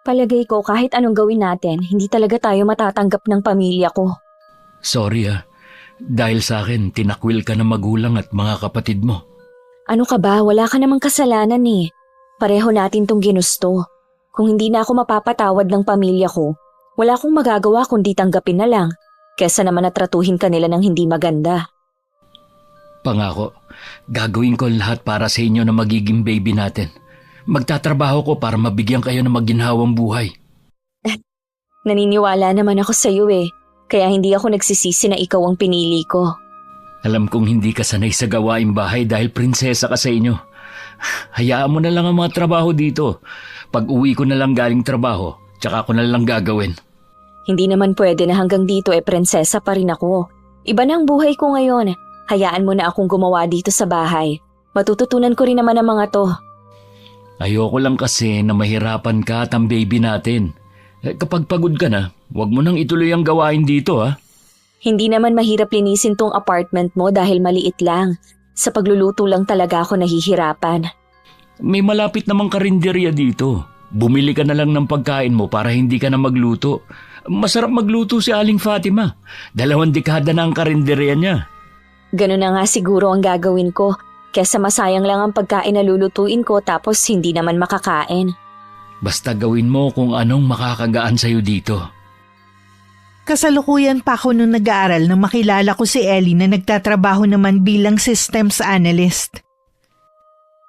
Palagay ko kahit anong gawin natin, hindi talaga tayo matatanggap ng pamilya ko. Sorry dahil sa akin tinakwil ka ng magulang at mga kapatid mo. Ano ka ba? Wala ka namang kasalanan eh. Pareho natin tong ginusto. Kung hindi na ako mapapatawad ng pamilya ko, wala akong magagawa kundi tanggapin na lang, kesa naman natratuhin ka nila ng hindi maganda. Pangako, gagawin ko lahat para sa inyo na magiging baby natin. Magtatrabaho ko para mabigyan kayo ng maginhawang buhay. Naniniwala naman ako sa iyo eh, kaya hindi ako nagsisisi na ikaw ang pinili ko. Alam kong hindi ka sanay sa gawaing bahay dahil prinsesa ka sa inyo. Hayaan mo na lang ang mga trabaho dito. Pag uwi ko na lang galing trabaho, tsaka ko na lang gagawin. Hindi naman pwede na hanggang dito prinsesa pa rin ako. Iba na ang buhay ko ngayon. Hayaan mo na akong gumawa dito sa bahay. Matututunan ko rin naman ang mga to. Ayoko lang kasi na mahirapan ka at ang baby natin. Kapag pagod ka na, huwag mo nang ituloy ang gawain dito Hindi naman mahirap linisin tong apartment mo dahil maliit lang. Sa pagluluto lang talaga ako nahihirapan. May malapit namang karinderya dito. Bumili ka na lang ng pagkain mo para hindi ka na magluto. Masarap magluto si Aling Fatima. 2 dekada na ang karinderya niya. Ganun na nga siguro ang gagawin ko. Kesa masayang lang ang pagkain na lulutuin ko tapos hindi naman makakain. Basta gawin mo kung anong makakagaan sa'yo dito. Kasalukuyan pa ako nung nag-aaral nang makilala ko si Ellie na nagtatrabaho naman bilang systems analyst.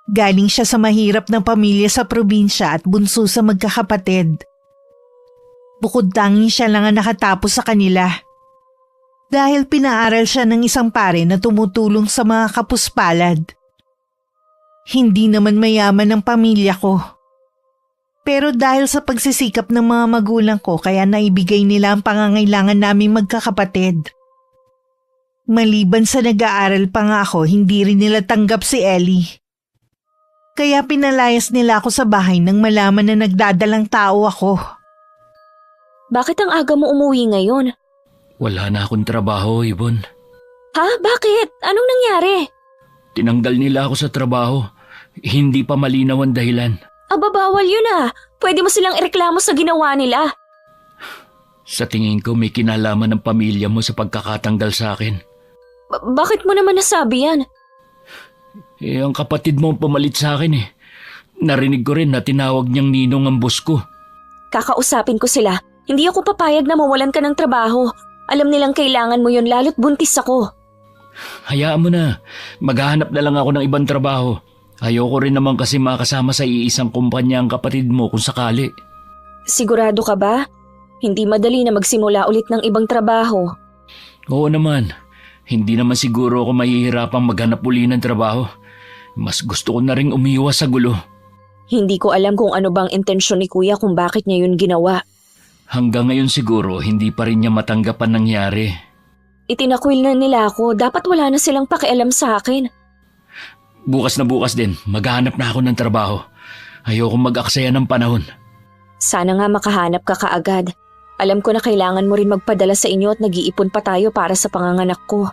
Galing siya sa mahirap na pamilya sa probinsya at bunso sa magkakapatid. Bukod tanging siya lang ang nakatapos sa kanila. Dahil pinaaral siya ng isang pare na tumutulong sa mga kapuspalad. Hindi naman mayaman ang pamilya ko. Pero dahil sa pagsisikap ng mga magulang ko kaya naibigay nila ang pangangailangan naming magkakapatid. Maliban sa nag-aaral pa nga ako, hindi rin nila tanggap si Ellie. Kaya pinalayas nila ako sa bahay nang malaman na nagdadalang tao ako. Bakit ang aga mo umuwi ngayon? Wala na akong trabaho, Yvonne. Ha? Bakit? Anong nangyari? Tinanggal nila ako sa trabaho. Hindi pa malinaw ang dahilan. Aba, bawal yun ah. Pwede mo silang ireklamo sa ginawa nila. Sa tingin ko may kinalaman ng pamilya mo sa pagkakatanggal sa akin. Bakit mo naman nasabi yan? Ang kapatid mo ang pumalit sa akin . Narinig ko rin na tinawag niyang ninong ang boss ko. Kakausapin ko sila. Hindi ako papayag na mawalan ka ng trabaho. Alam nilang kailangan mo yun lalo't buntis ako. Hayaan mo na. Maghahanap na lang ako ng ibang trabaho. Ayoko rin naman kasi makasama sa iisang kumpanya ang kapatid mo kung sakali. Sigurado ka ba? Hindi madali na magsimula ulit ng ibang trabaho. Oo naman. Hindi naman siguro ako mahihirapang maghanap uli ng trabaho. Mas gusto ko na ring umiwas sa gulo. Hindi ko alam kung ano bang intensyon ni Kuya kung bakit niya yun ginawa. Hanggang ngayon siguro hindi pa rin niya matanggap ang nangyari. Itinakwil na nila ako. Dapat wala na silang pakialam sa akin. Bukas na bukas din, maghahanap na ako ng trabaho. Ayoko mag-aksaya ng panahon. Sana nga makahanap ka kaagad. Alam ko na kailangan mo rin magpadala sa inyo at nag-iipon pa tayo para sa panganganak ko.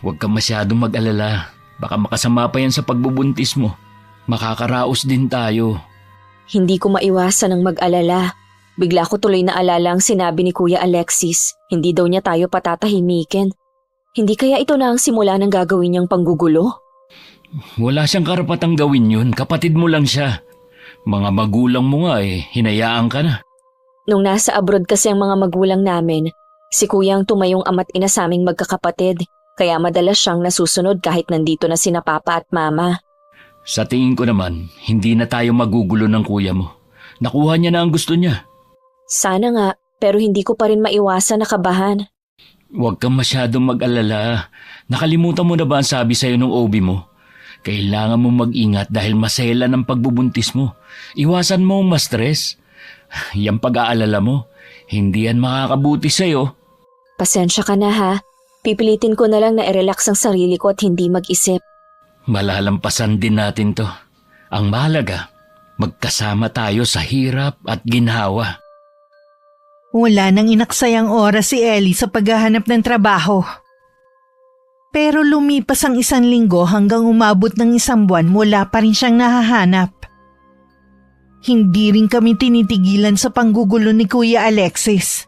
Huwag kang masyadong mag-alala. Baka makasama pa yan sa pagbubuntis mo. Makakaraos din tayo. Hindi ko maiwasan ang mag-alala. Bigla ko tuloy na alala ang sinabi ni Kuya Alexis. Hindi daw niya tayo patatahimikin. Hindi kaya ito na ang simula ng gagawin niyang panggugulo? Wala siyang karapatang gawin yun. Kapatid mo lang siya. Mga magulang mo nga hinayaan ka na. Nung nasa abroad kasi ang mga magulang namin, si Kuya ang tumayong ama't ina sa aming magkakapatid. Kaya madalas siyang nasusunod kahit nandito na sina Papa at Mama. Sa tingin ko naman, hindi na tayo magugulo ng kuya mo. Nakuha niya na ang gusto niya. Sana nga, pero hindi ko pa rin maiwasan na kabahan. Huwag kang masyadong mag-alala. Nakalimutan mo na ba ang sabi sa'yo ng OB mo? Kailangan mo mag-ingat dahil masela ng pagbubuntis mo. Iwasan mo ang ma-stress. Yang pag-aalala mo, hindi yan makakabuti sa'yo. Pasensya ka na ha. Pipilitin ko na lang na i-relax ang sarili ko at hindi mag-isip. Malalampasan din natin to. Ang mahalaga, magkasama tayo sa hirap at ginhawa. Wala nang inaksayang oras si Ellie sa paghahanap ng trabaho. Pero lumipas ang 1 linggo hanggang umabot ng 1 buwan wala pa rin siyang nahahanap. Hindi rin kami tinitigilan sa panggugulo ni Kuya Alexis.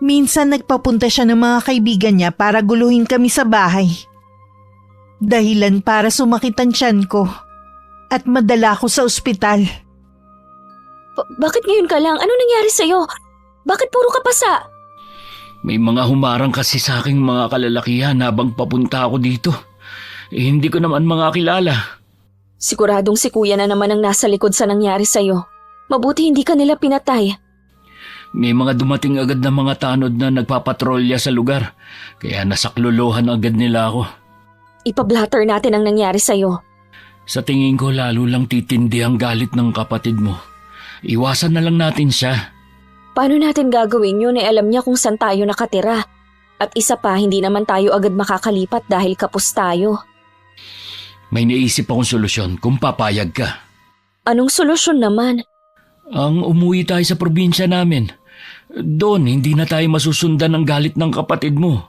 Minsan nagpapunta siya ng mga kaibigan niya para guluhin kami sa bahay. Dahilan para sumakit ang tiyan ko at madala ko sa ospital. Bakit ngayon ka lang? Ano nangyari sa'yo? Bakit puro ka pasa? May mga humarang kasi sa aking mga kalalakihan habang papunta ako dito. Hindi ko naman mga kilala. Siguradong si kuya na naman ang nasa likod sa nangyari sa'yo. Mabuti hindi ka nila pinatay. May mga dumating agad na mga tanod na nagpapatrolya sa lugar. Kaya nasaklolohan agad nila ako. Ipablatter natin ang nangyari sa'yo. Sa tingin ko lalo lang titindi ang galit ng kapatid mo. Iwasan na lang natin siya. Paano natin gagawin yun alam niya kung saan tayo nakatira? At isa pa, hindi naman tayo agad makakalipat dahil kapos tayo. May naisip akong solusyon kung papayag ka. Anong solusyon naman? Ang umuwi tayo sa probinsya namin. Doon, hindi na tayo masusundan ng galit ng kapatid mo.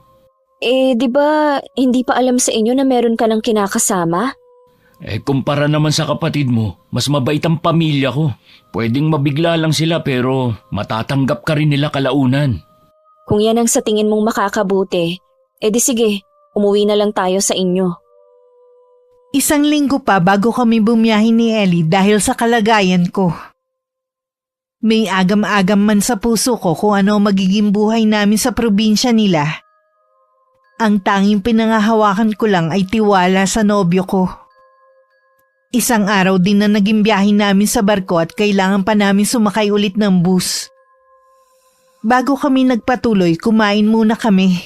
Di ba hindi pa alam sa inyo na meron ka ng kinakasama? Kumpara naman sa kapatid mo, mas mabait ang pamilya ko. Pwedeng mabigla lang sila pero matatanggap ka rin nila kalaunan. Kung yan ang sa tingin mong makakabuti, di sige, umuwi na lang tayo sa inyo. Isang linggo pa bago kami bumiyahin ni Ellie dahil sa kalagayan ko. May agam-agam man sa puso ko kung ano magiging buhay namin sa probinsya nila. Ang tanging pinangahawakan ko lang ay tiwala sa nobyo ko. Isang araw din na naging biyahe namin sa barko at kailangan pa namin sumakay ulit ng bus. Bago kami nagpatuloy, kumain muna kami.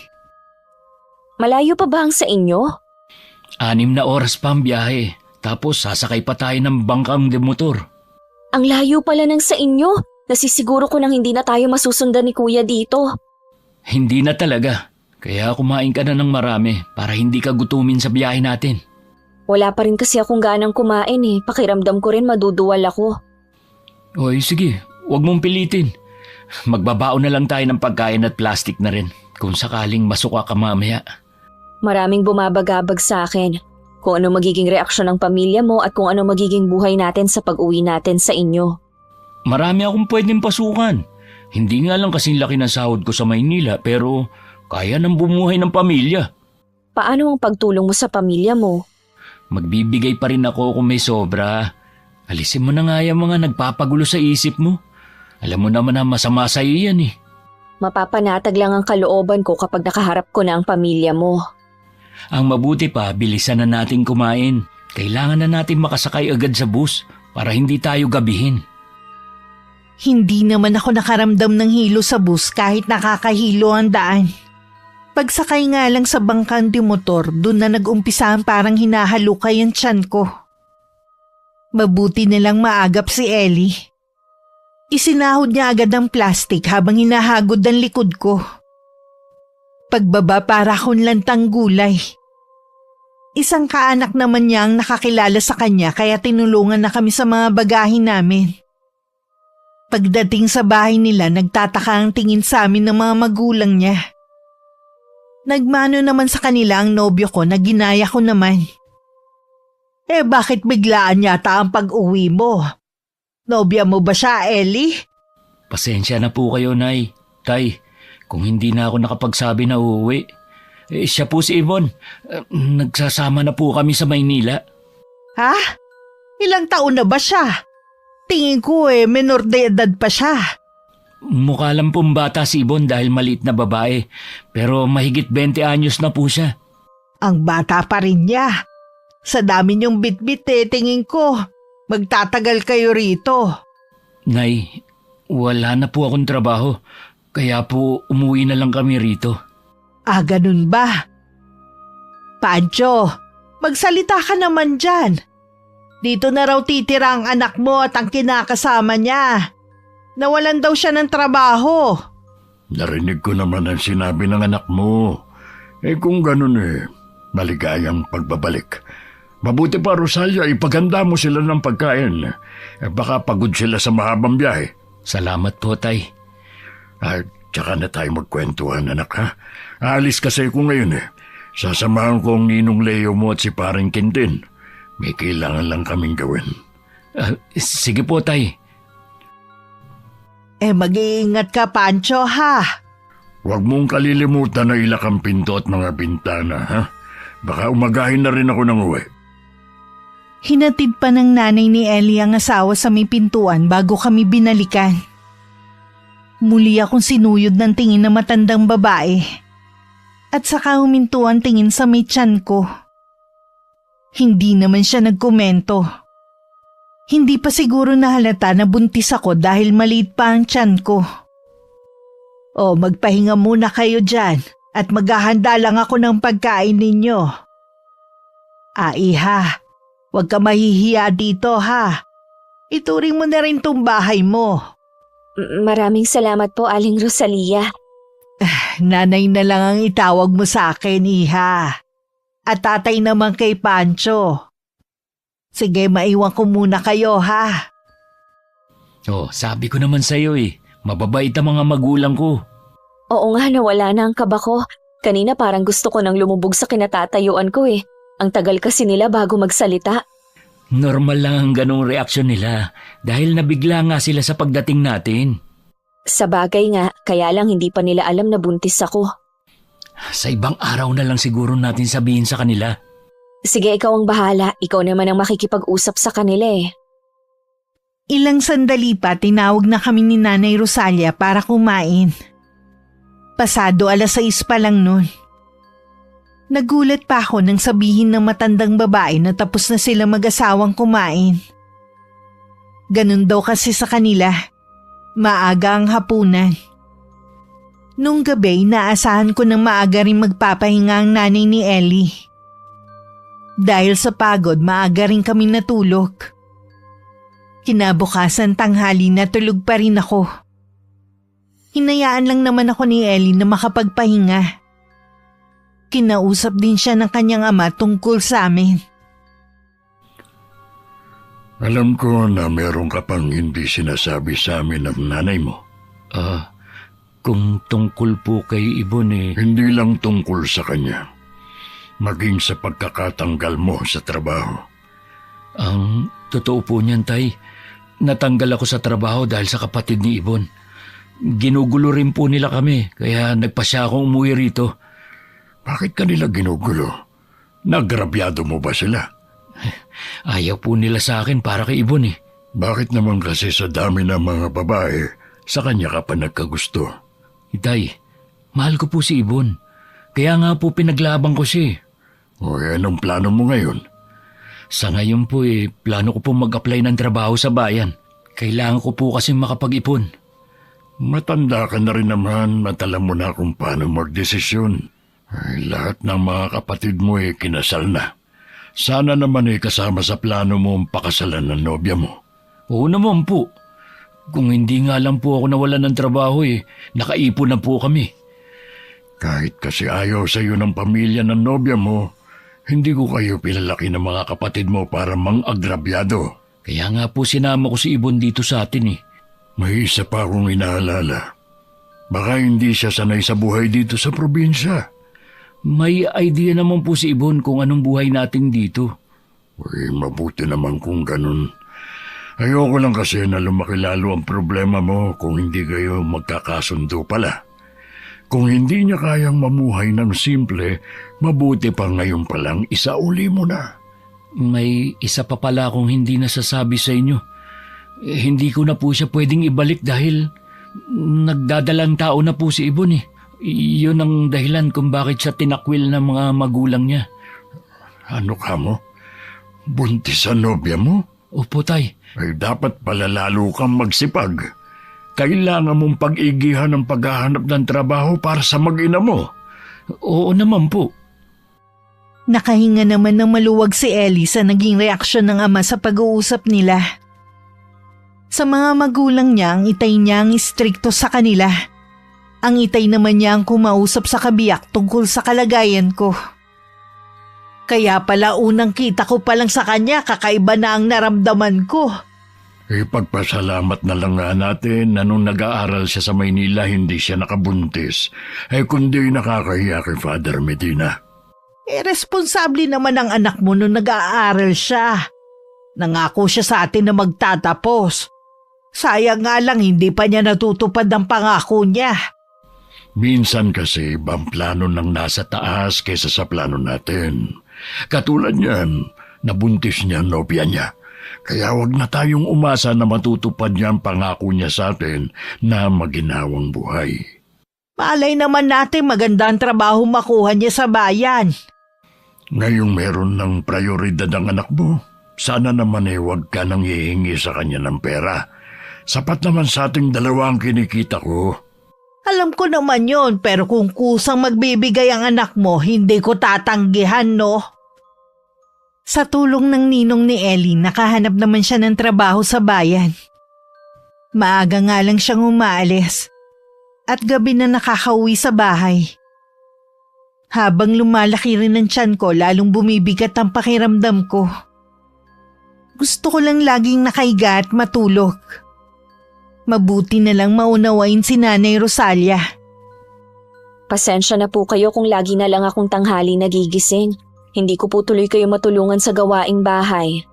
Malayo pa ba ang sa inyo? 6 na oras pa ang biyahe, tapos sasakay pa tayo ng bangkang de motor. Ang layo pala ng sa inyo. Nasisiguro ko nang hindi na tayo masusundan ni kuya dito. Hindi na talaga, kaya kumain ka na ng marami para hindi ka gutumin sa biyahe natin. Wala pa rin kasi akong ganang kumain Pakiramdam ko rin maduduwal ako. Oy, sige, huwag mong pilitin. Magbabaon na lang tayo ng pagkain at plastic na rin kung sakaling masuka ka mamaya. Maraming bumabagabag sa akin. Kung ano magiging reaksyon ng pamilya mo at kung ano magiging buhay natin sa pag-uwi natin sa inyo. Marami akong pwedeng pasukan. Hindi nga lang kasing laki ng sahod ko sa Maynila pero kaya nang bumuhay ng pamilya. Paano ang pagtulong mo sa pamilya mo? Magbibigay pa rin ako kung may sobra. Alisin mo na nga yung mga nagpapagulo sa isip mo. Alam mo naman na masama sa iyo yan Mapapanatag lang ang kalooban ko kapag nakaharap ko na ang pamilya mo. Ang mabuti pa, bilisan na natin kumain. Kailangan na natin makasakay agad sa bus para hindi tayo gabihin. Hindi naman ako nakaramdam ng hilo sa bus kahit nakakahilo ang daan. Pagsakay nga lang sa bangkang de motor, doon na nag-umpisa ang parang hinahalukay ang tiyan ko. Mabuti nilang maagap si Ellie. Isinahod niya agad ang plastic habang hinahagod ang likod ko. Pagbaba para akong lantang gulay. Isang kaanak naman niya ang nakakilala sa kanya kaya tinulungan na kami sa mga bagahe namin. Pagdating sa bahay nila, nagtataka ang tingin sa amin ng mga magulang niya. Nagmano naman sa kanila ang nobyo ko na ginaya ko naman. Bakit biglaan yata ang pag-uwi mo? Nobya mo ba siya, Ellie? Pasensya na po kayo, Nay. Tay, kung hindi na ako nakapagsabi na uuwi. Siya po si Yvonne. Nagsasama na po kami sa Maynila. Ha? Ilang taon na ba siya? Tingin ko menor de edad pa siya. Mukha lang pong bata si Yvonne dahil maliit na babae. Pero mahigit 20 anyos na po siya. Ang bata pa rin niya. Sa dami niyong bitbit tingin ko. Magtatagal kayo rito. Nay, wala na po akong trabaho. Kaya po umuwi na lang kami rito. Ganun ba? Pancho, magsalita ka naman dyan. Dito na raw titira ang anak mo at ang kinakasama niya. Nawalan daw siya ng trabaho. Narinig ko naman ang sinabi ng anak mo. Kung ganun maligayang pagbabalik. Mabuti pa, Rosalia, ipaganda mo sila ng pagkain. Baka pagod sila sa mahabang biyahe. Salamat po, Tay. Tsaka na tayo magkwentuhan, anak, ha? Aalis kasi ko ngayon Sasamahan ko ang ninong Leo mo at si paring Quintin. May kailangan lang kaming gawin. Sige po, Tay. Mag-iingat ka, Pancho, ha? Huwag mong kalilimutan na ilak ang pinto at mga bintana, ha? Baka umagahin na rin ako ng uwi. Hinatid pa ng nanay ni Ellie ang asawa sa may pintuan bago kami binalikan. Muli akong sinuyod ng tingin na matandang babae. At saka huminto ang tingin sa may tiyan ko. Hindi naman siya nagkomento. Hindi pa siguro nahalata na buntis ako dahil maliit pa ang tiyan ko. O magpahinga muna kayo dyan at maghahanda lang ako ng pagkain ninyo. Iha, huwag ka mahihiya dito ha. Ituring mo na rin tong bahay mo. Maraming salamat po, Aling Rosalia. Nanay na lang ang itawag mo sa akin, Iha. At tatay naman kay Pancho. Sige, maiwan ko muna kayo, ha? Sabi ko naman sa'yo mababait ang mga magulang ko. Oo nga, nawala na ang kaba ko. Kanina parang gusto ko nang lumubog sa kinatatayuan ko eh. Ang tagal kasi nila bago magsalita. Normal lang ang ganong reaksyon nila dahil nabigla nga sila sa pagdating natin. Sa bagay nga, kaya lang hindi pa nila alam na buntis ako. Sa ibang araw na lang siguro natin sabihin sa kanila. Sige, ikaw ang bahala. Ikaw naman ang makikipag-usap sa kanila eh. Ilang sandali pa tinawag na kami ni Nanay Rosalia para kumain. Pasado 6:00 pa lang nun. Nagulat pa ako nang sabihin ng matandang babae na tapos na sila mag-asawang kumain. Ganun daw kasi sa kanila. Maaga ang hapunan. Nung gabi, naasahan ko ng maaga rin magpapahinga ang nanay ni Ellie. Dahil sa pagod, maaga rin kami natulog. Kinabukasan tanghali natulog pa rin ako. Hinayaan lang naman ako ni Ellie na makapagpahinga. Kinausap din siya ng kanyang ama tungkol sa amin. Alam ko na meron ka pang hindi sinasabi sa amin ng nanay mo. Kung tungkol po kay Ibon Hindi lang tungkol sa kanya. Maging sa pagkakatanggal mo sa trabaho. Ang totoo po niyan, Tay. Natanggal ako sa trabaho dahil sa kapatid ni Ibon. Ginugulo rin po nila kami, kaya nagpasya akong umuwi rito. Bakit kanila ginugulo? Nagrabyado mo ba sila? Ayaw po nila sa akin para kay Ibon Bakit naman kasi sa dami ng mga babae, sa kanya ka pa nagkagusto? Tay, mahal ko po si Ibon. Kaya nga po pinaglaban ko siya. Anong plano mo ngayon? Sa ngayon po plano ko po mag-apply ng trabaho sa bayan. Kailangan ko po kasi makapag-ipon. Matanda ka na rin naman at alam mo na kung paano magdesisyon. Lahat ng mga kapatid mo kinasal na. Sana naman kasama sa plano mo ang pakasalan ng nobya mo. Oo naman po. Kung hindi nga lang po ako nawalan ng trabaho nakaipon na po kami. Kahit kasi ayaw sa iyo ng pamilya ng nobya mo, hindi ko kayo pinalaki ng mga kapatid mo para mang-agrabyado. Kaya nga po sinama ko si Ibon dito sa atin May isa pa akong inaalala. Baka hindi siya sanay sa buhay dito sa probinsya. May idea naman po si Ibon kung anong buhay natin dito. Mabuti naman kung ganun. Ayoko lang kasi na lumaki lalo ang problema mo kung hindi kayo magkakasundo pala. Kung hindi niya kayang mamuhay ng simple, mabuti pa ngayon palang isauli mo na. May isa pa pala akong hindi nasasabi sa inyo. Hindi ko na po siya pwedeng ibalik dahil nagdadalang tao na po si Ibon Iyon ang dahilan kung bakit siya tinakwil ng mga magulang niya. Ano ka mo? Buntis ang nobya mo? Opo, Tay. Ay dapat pala lalo kang magsipag. Kailangan mong pag-igihan ng paghahanap ng trabaho para sa mag-ina mo. Oo naman po. Nakahinga naman ng maluwag si Ellie sa naging reaksyon ng ama sa pag-uusap nila. Sa mga magulang niya, ang itay niya ang istrikto sa kanila. Ang itay naman niya ang kumausap sa kabiyak tungkol sa kalagayan ko. Kaya pala unang kita ko palang sa kanya, kakaiba na ang naramdaman ko. Ipagpasalamat na lang nga natin na nung nag-aaral siya sa Maynila hindi siya nakabuntis. Kundi nakakahiya kay Father Medina. Responsable naman ang anak mo nung nag-aaral siya. Nangako siya sa atin na magtatapos. Sayang nga lang hindi pa niya natutupad ang pangako niya. Minsan kasi ibang plano ng nasa taas kaysa sa plano natin. Katulad niyan, nabuntis niya ang nobya niya. Kaya wag na tayong umasa na matutupad niya ang pangako niya sa atin na maginawang buhay. Malay naman natin magandang trabaho makuha niya sa bayan. Ngayong meron ng prioridad ang anak mo, sana naman huwag ka nang hihingi sa kanya ng pera. Sapat naman sa ating dalawa ang kinikita ko. Alam ko naman yon, pero kung kusang magbibigay ang anak mo, hindi ko tatanggihan, no? Sa tulong ng ninong ni Ellie, nakahanap naman siya ng trabaho sa bayan. Maaga nga lang siyang umaalis at gabi na nakakauwi sa bahay. Habang lumalaki rin ang tiyan ko, lalong bumibigat ang pakiramdam ko. Gusto ko lang laging nakahiga at matulog. Mabuti na lang maunawain si Nanay Rosalia. Pasensya na po kayo kung lagi na lang akong tanghali nagigising. Hindi ko po tuloy kayo matulungan sa gawaing bahay.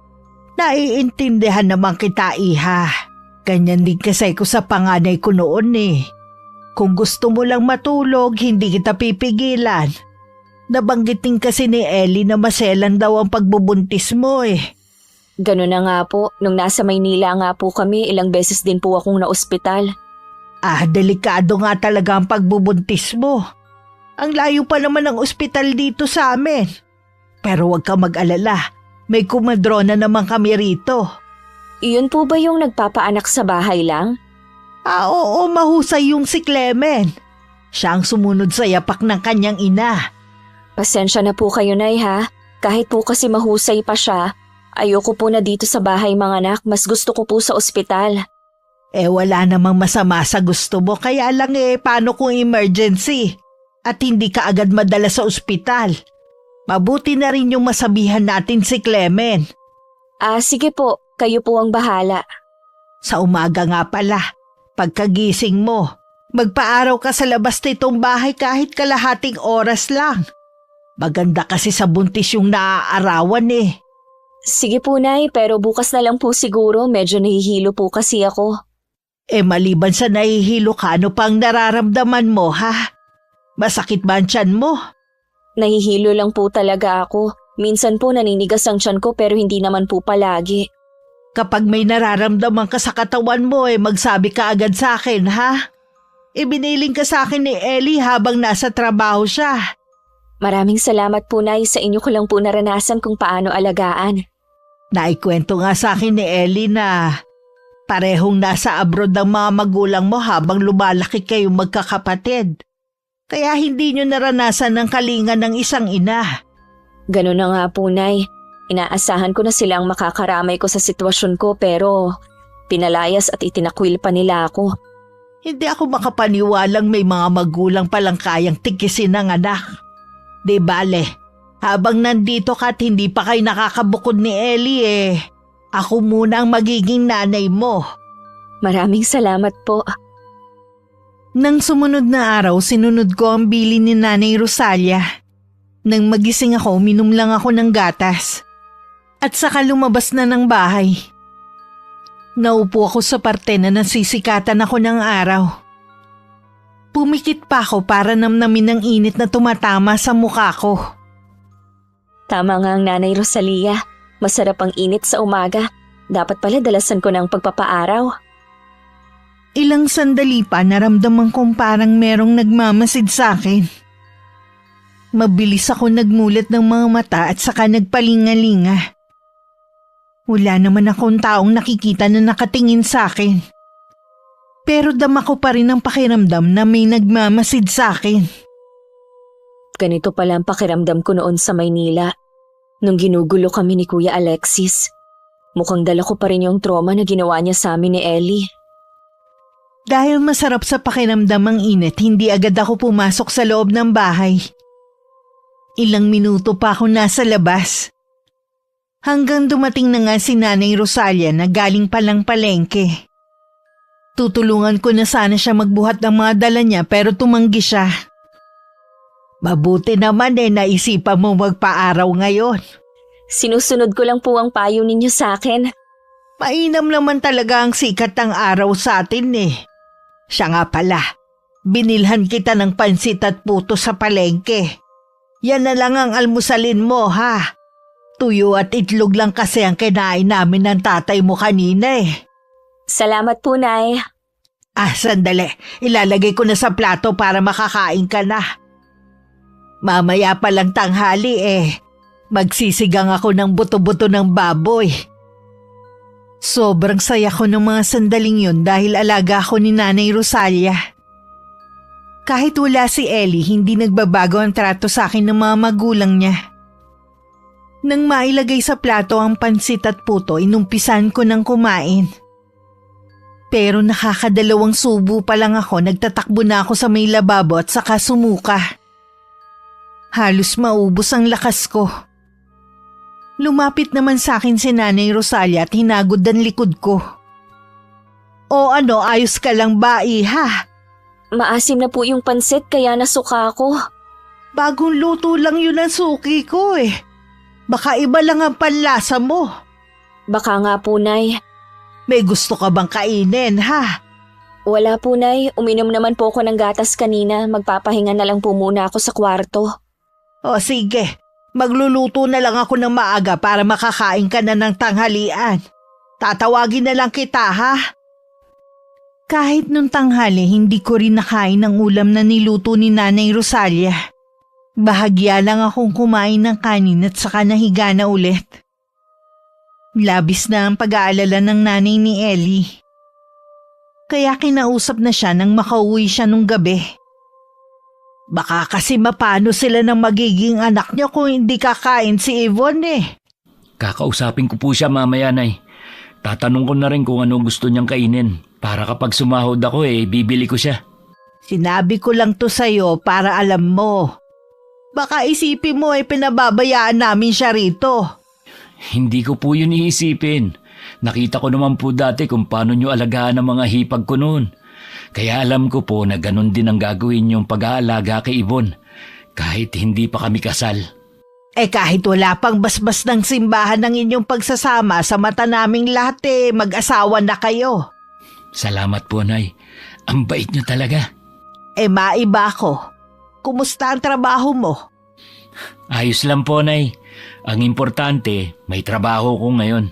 Naiintindihan naman kita, Iha. Ganyan din kasi ko sa panganay ko noon eh. Kung gusto mo lang matulog, hindi kita pipigilan. Nabanggitin kasi ni Ellie na maselan daw ang pagbubuntis mo eh. Ganun na nga po, nung nasa Maynila nga po kami, ilang beses din po akong naospital. Delikado nga talaga ang pagbubuntis mo. Ang layo pa naman ng ospital dito sa amin. Pero huwag ka mag-alala, may kumadrona naman kami rito. Iyon po ba yung nagpapaanak sa bahay lang? Oo, mahusay yung si Clement. Siya ang sumunod sa yapak ng kanyang ina. Pasensya na po kayo, Nay, ha? Kahit po kasi mahusay pa siya, ayoko po na dito sa bahay mga anak, mas gusto ko po sa ospital. Wala namang masama sa gusto mo, kaya lang paano kung emergency? At hindi ka agad madala sa ospital? Mabuti na rin yung masabihan natin si Clement. Sige po, kayo po ang bahala. Sa umaga nga pala, pagkagising mo, magpaaraw ka sa labas nitong bahay kahit kalahating oras lang. Maganda kasi sa buntis yung naaarawan eh. Sige po, Nay, pero bukas na lang po siguro, medyo nahihilo po kasi ako. Maliban sa nahihilo ka, ano pang nararamdaman mo ha? Masakit ba ang tiyan mo? Nahihilo lang po talaga ako. Minsan po naninigas ang tiyan ko pero hindi naman po palagi. Kapag may nararamdaman ka sa katawan mo magsabi ka agad sa akin ha? Ibiniling ka sa akin ni Ellie habang nasa trabaho siya. Maraming salamat po, Nay, sa inyo ko lang po naranasan kung paano alagaan. Naikwento nga sa akin ni Ellie na parehong nasa abroad ang mga magulang mo habang lumalaki kayong magkakapatid. Kaya hindi nyo naranasan ang kalinga ng isang ina. Ganun na nga po, Nay. Inaasahan ko na silang makakaramay ko sa sitwasyon ko pero pinalayas at itinakwil pa nila ako. Hindi ako makapaniwalang may mga magulang palang kayang tikisin ng anak. Di bale, habang nandito ka at hindi pa kayo nakakabukod ni Ellie ako muna ang magiging nanay mo. Maraming salamat po. Nang sumunod na araw, sinunod ko ang bili ni Nanay Rosalia. Nang magising ako, uminom lang ako ng gatas. At saka lumabas na ng bahay. Naupo ako sa parte na nasisikatan ako ng araw. Pumikit pa ako para namnamin ang init na tumatama sa mukha ko. Tama nga ang Nanay Rosalia. Masarap ang init sa umaga. Dapat pala dalasan ko ng pagpapaaraw. Ilang sandali pa naramdaman kong parang merong nagmamasid sa akin. Mabilis ako nagmulat ng mga mata at saka nagpalingalinga. Wala naman akong taong nakikita na nakatingin sa akin. Pero dama ko pa rin ang pakiramdam na may nagmamasid sa akin. Ganito pala ang pakiramdam ko noon sa Maynila. Nung ginugulo kami ni Kuya Alexis. Mukhang dala ko pa rin yung trauma na ginawa niya sa amin ni Ellie. Dahil masarap sa pakiramdam ang init, hindi agad ako pumasok sa loob ng bahay. Ilang minuto pa ako nasa labas. Hanggang dumating na nga si Nanay Rosalia na galing palang palengke. Tutulungan ko na sana siya magbuhat ng mga dala niya pero tumanggi siya. Mabuti naman naisipan mo magpaaraw ngayon. Sinusunod ko lang po ang payo ninyo sa akin. Mainam naman talaga ang sikat ng araw sa atin eh. Siya nga pala, binilhan kita ng pansit at puto sa palengke. Yan na lang ang almusalin mo ha. Tuyo at itlog lang kasi ang kinain namin ng tatay mo kanina eh. Salamat po, Nay. Sandali. Ilalagay ko na sa plato para makakain ka na. Mamaya pa lang tanghali eh. Magsisigang ako ng buto-buto ng baboy. Sobrang saya ko ng mga sandaling yun dahil alaga ako ni Nanay Rosalia. Kahit wala si Ellie, hindi nagbabago ang trato sa akin ng mga magulang niya. Nang mailagay sa plato ang pansit at puto, inumpisan ko ng kumain. Pero nakakadalawang subo pa lang ako, nagtatakbo na ako sa may lababo at saka sumuka. Halos maubos ang lakas ko. Lumapit naman sa akin si Nanay Rosalia at hinagod ang likod ko. O ano, ayos ka lang ba, iha? Maasim na po yung pansit kaya nasuka ako. Bagong luto lang yun ang suki ko eh. Baka iba lang ang panlasa mo. Baka nga po, Nay. May gusto ka bang kainin, ha? Wala po, Nay. Uminom naman po ako ng gatas kanina. Magpapahinga na lang po muna ako sa kwarto. O sige, magluluto na lang ako ng maaga para makakain ka na ng tanghalian. Tatawagin na lang kita, ha? Kahit nung tanghali, hindi ko rin nakain ang ulam na niluto ni Nanay Rosalia. Bahagya lang akong kumain ng kanin at saka nahiga na ulit. Labis na ang pag-aalala ng nanay ni Ellie. Kaya kinausap na siya nang makauwi siya nung gabi. Baka kasi mapano sila ng magiging anak niya kung hindi kakain si Yvonne eh. Kakausapin ko po siya mamaya, Nay. Tatanong ko na rin kung ano gusto niyang kainin. Para kapag sumahod ako bibili ko siya. Sinabi ko lang to sa'yo para alam mo. Baka isipin mo pinababayaan namin siya rito. Hindi ko po yun iisipin. Nakita ko naman po dati kung paano niyo alagaan ang mga hipag ko noon. Kaya alam ko po na ganun din ang gagawin yung pag-aalaga kay Yvonne. Kahit hindi pa kami kasal. Kahit wala pang basbas ng simbahan ng inyong pagsasama sa mata naming lahat mag-asawa na kayo. Salamat po, Nay. Ang bait niyo talaga. Maiba ako. Kumusta ang trabaho mo? Ayos lang po, Nay. Ang importante, may trabaho ko ngayon.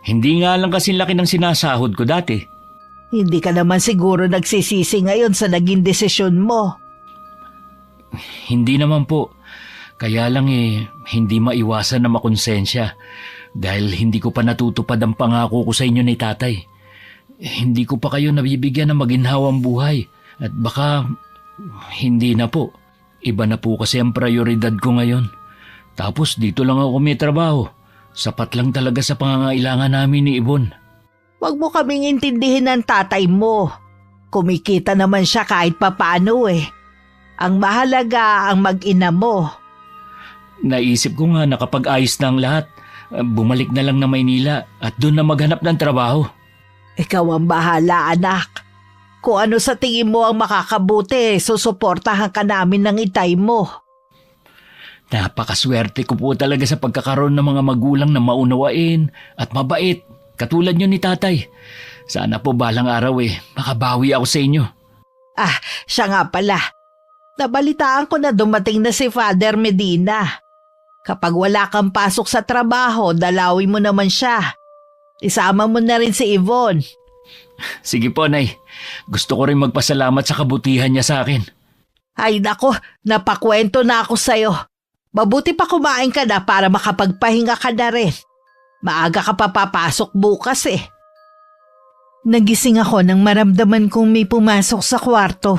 Hindi nga lang kasi laki ng sinasahod ko dati. Hindi ka naman siguro nagsisisi ngayon sa naging desisyon mo. Hindi naman po. Kaya lang hindi maiwasan na makonsensya dahil hindi ko pa natutupad ang pangako ko sa inyo ni tatay. Hindi ko pa kayo nabibigyan ng maginhawang buhay at baka hindi na po. Iba na po kasi ang prioridad ko ngayon. Tapos dito lang ako may trabaho. Sapat lang talaga sa pangangailangan namin ni Yvonne. Huwag mo kaming intindihin ng tatay mo. Kumikita naman siya kahit papaano Ang mahalaga ang mag-ina mo. Naisip ko nga na kapag ayos na ang lahat, bumalik na lang na Maynila at doon na maghanap ng trabaho. Ikaw ang bahala, anak. Kung ano sa tingin mo ang makakabuti, susuportahan ka namin ng itay mo. Napakaswerte ko po talaga sa pagkakaroon ng mga magulang na maunawain at mabait, katulad nyo ni tatay. Sana po balang araw makabawi ako sa inyo. Siya nga pala. Nabalitaan ko na dumating na si Father Medina. Kapag wala kang pasok sa trabaho, dalawin mo naman siya. Isama mo na rin si Yvonne. Sige po, Nay. Gusto ko rin magpasalamat sa kabutihan niya sa akin. Ay nako, napakwento na ako sa'yo. Mabuti pa kumain ka na para makapagpahinga ka na rin. Maaga ka pa papasok bukas Nagising ako nang maramdaman kong may pumasok sa kwarto.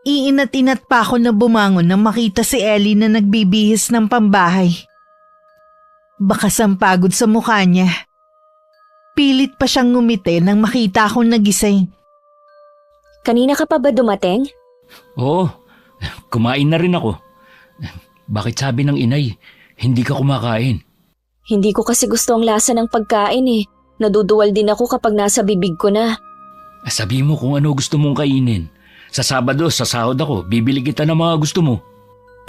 Iinat-inat pa ako na bumangon nang makita si Ellie na nagbibihis ng pambahay. Bakas ang pagod sa mukha niya. Pilit pa siyang ngumiti nang makita akong nagising. Kanina ka pa ba dumating? Oo, kumain na rin ako. Bakit sabi ng inay, hindi ka kumakain? Hindi ko kasi gusto ang lasa ng pagkain Naduduwal din ako kapag nasa bibig ko na. Sabi mo kung ano gusto mong kainin. Sa Sabado, sa sahod ako, bibili kita ng mga gusto mo.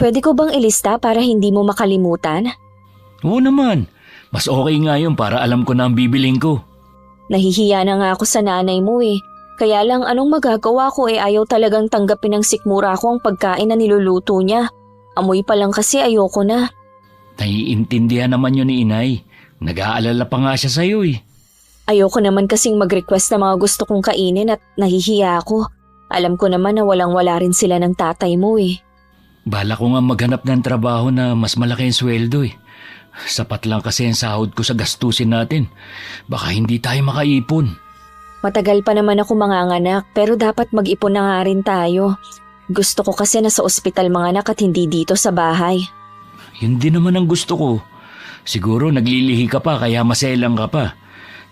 Pwede ko bang ilista para hindi mo makalimutan? Oo naman. Mas okay nga yun para alam ko na ang bibiling ko. Nahihiya na nga ako sa nanay mo eh. Kaya lang anong magagawa ko ayaw talagang tanggapin ng sikmura ko ang pagkain na niluluto niya. Amoy pa lang kasi ayoko na. Naiintindihan naman yun ni inay. Nag-aalala pa nga siya sa'yo eh. Ayoko naman kasing mag-request ng mga gusto kong kainin at nahihiya ako. Alam ko naman na walang-wala rin sila ng tatay mo eh. Bala ko nga maghanap ng trabaho na mas malaki ang sweldo eh. Sapat lang kasi ang sahod ko sa gastusin natin. Baka hindi tayo makaipon. Matagal pa naman ako manganganak pero dapat mag-ipon na nga rin tayo. Gusto ko kasi nasa ospital manganak at hindi dito sa bahay. Yun din naman ang gusto ko. Siguro naglilihi ka pa kaya maselang ka pa.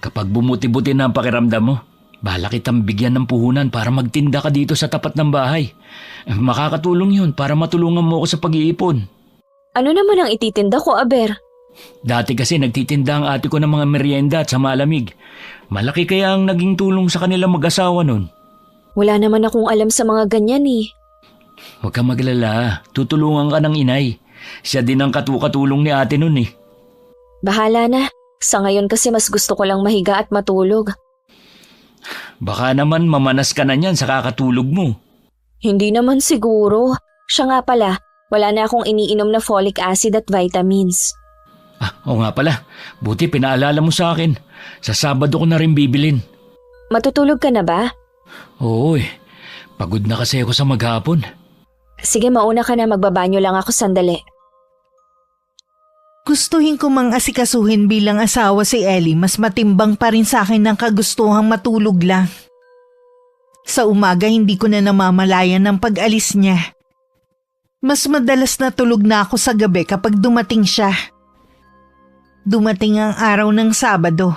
Kapag bumuti-buti na ang pakiramdam mo, bala kitang bigyan ng puhunan para magtinda ka dito sa tapat ng bahay. Makakatulong yun para matulungan mo ako sa pag-iipon. Ano naman ang ititinda ko, Aber? Dati kasi nagtitinda ang ate ko ng mga merienda at sa malamig. Malaki kaya ang naging tulong sa kanila mag-asawa nun. Wala naman akong alam sa mga ganyan eh. Huwag kang maglala, tutulungan ka ng inay. Siya din ang katulong ni ate nun eh. Bahala na. Sa ngayon kasi mas gusto ko lang mahiga at matulog. Baka naman mamanas ka na niyan sa kakatulog mo. Hindi naman siguro. Siya nga pala, wala na akong iniinom na folic acid at vitamins. Oo nga pala, buti pinaalala mo sa akin. Sa Sabado ko na rin bibilin. Matutulog ka na ba? Oo eh, pagod na kasi ako sa maghapon. Sige, mauna ka na, magbabanyo lang ako sandali. Gustuhin ko mang asikasuhin bilang asawa si Ellie, mas matimbang pa rin sa akin ng kagustuhang matulog lang. Sa umaga hindi ko na namamalayan ng pag-alis niya. Mas madalas na tulog na ako sa gabi kapag dumating siya. Dumating ang araw ng Sabado.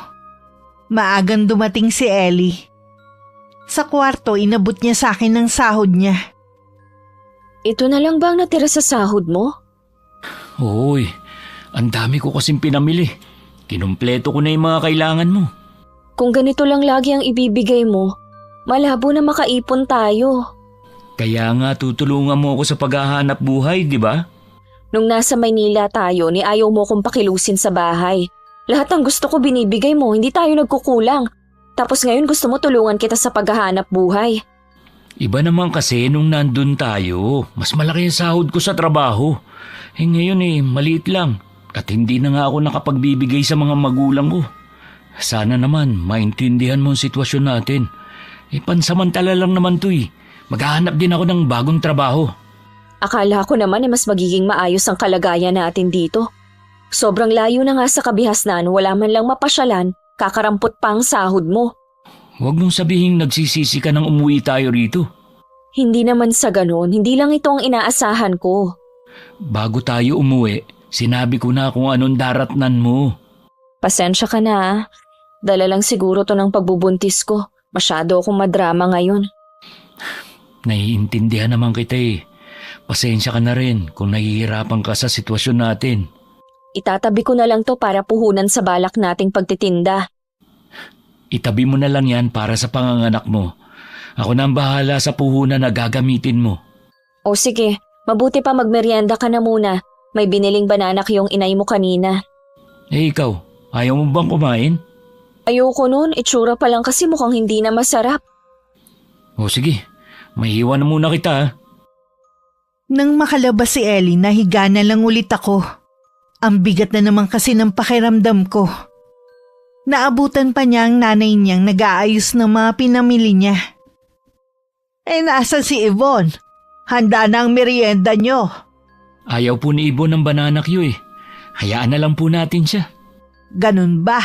Maagang dumating si Ellie. Sa kwarto, inabot niya sa akin ng sahod niya. Ito na lang ba ang natira sa sahod mo? Oo eh, ang dami ko kasing pinamili. Kinumpleto ko na yung mga kailangan mo. Kung ganito lang lagi ang ibibigay mo, malabo na makaipon tayo. Kaya nga tutulungan mo ako sa paghahanap buhay, di ba? Nung nasa Maynila tayo, ni ayaw mo kong pakilusin sa bahay. Lahat ng gusto ko binibigay mo, hindi tayo nagkukulang. Tapos ngayon gusto mo tulungan kita sa paghahanap buhay. Iba naman kasi nung nandun tayo, mas malaki ang sahod ko sa trabaho. Ngayon maliit lang. At hindi na nga ako nakapagbibigay sa mga magulang ko. Sana naman maintindihan mo ang sitwasyon natin. Pansamantala lang naman to eh. Maghahanap din ako ng bagong trabaho. Akala ko naman mas magiging maayos ang kalagayan natin dito. Sobrang layo na nga sa kabihasnan, wala man lang mapasyalan, kakarampot pa ang sahod mo. Huwag mong sabihin nagsisisi ka nang umuwi tayo rito. Hindi naman sa ganon, hindi lang ito ang inaasahan ko. Bago tayo umuwi, sinabi ko na kung anong daratnan mo. Pasensya ka na ah. Dala lang siguro to ng pagbubuntis ko. Masyado akong madrama ngayon. Naiintindihan naman kita eh. Pasensya ka na rin kung nahihirapan ka sa sitwasyon natin. Itatabi ko na lang to para puhunan sa balak nating pagtitinda. Itabi mo na lang yan para sa panganganak mo. Ako na ang bahala sa puhunan na gagamitin mo. O sige, mabuti pa magmerienda ka na muna. May biniling bananak yung inay mo kanina. Ikaw, ayaw mo bang kumain? Ayoko nun, itsura pa lang kasi mukhang hindi na masarap. O sige, may iwan na muna kita ha. Nang makalabas si Ellie, nahiga na lang ulit ako. Ang bigat na naman kasi ng pakiramdam ko. Naabutan pa niya ang nanay niyang nag-aayos ng mga pinamili niya. Nasaan si Yvonne? Handa na ang merienda niyo. Ayaw po ni Ibo ng bananakyo eh. Hayaan na lang po natin siya. Ganun ba?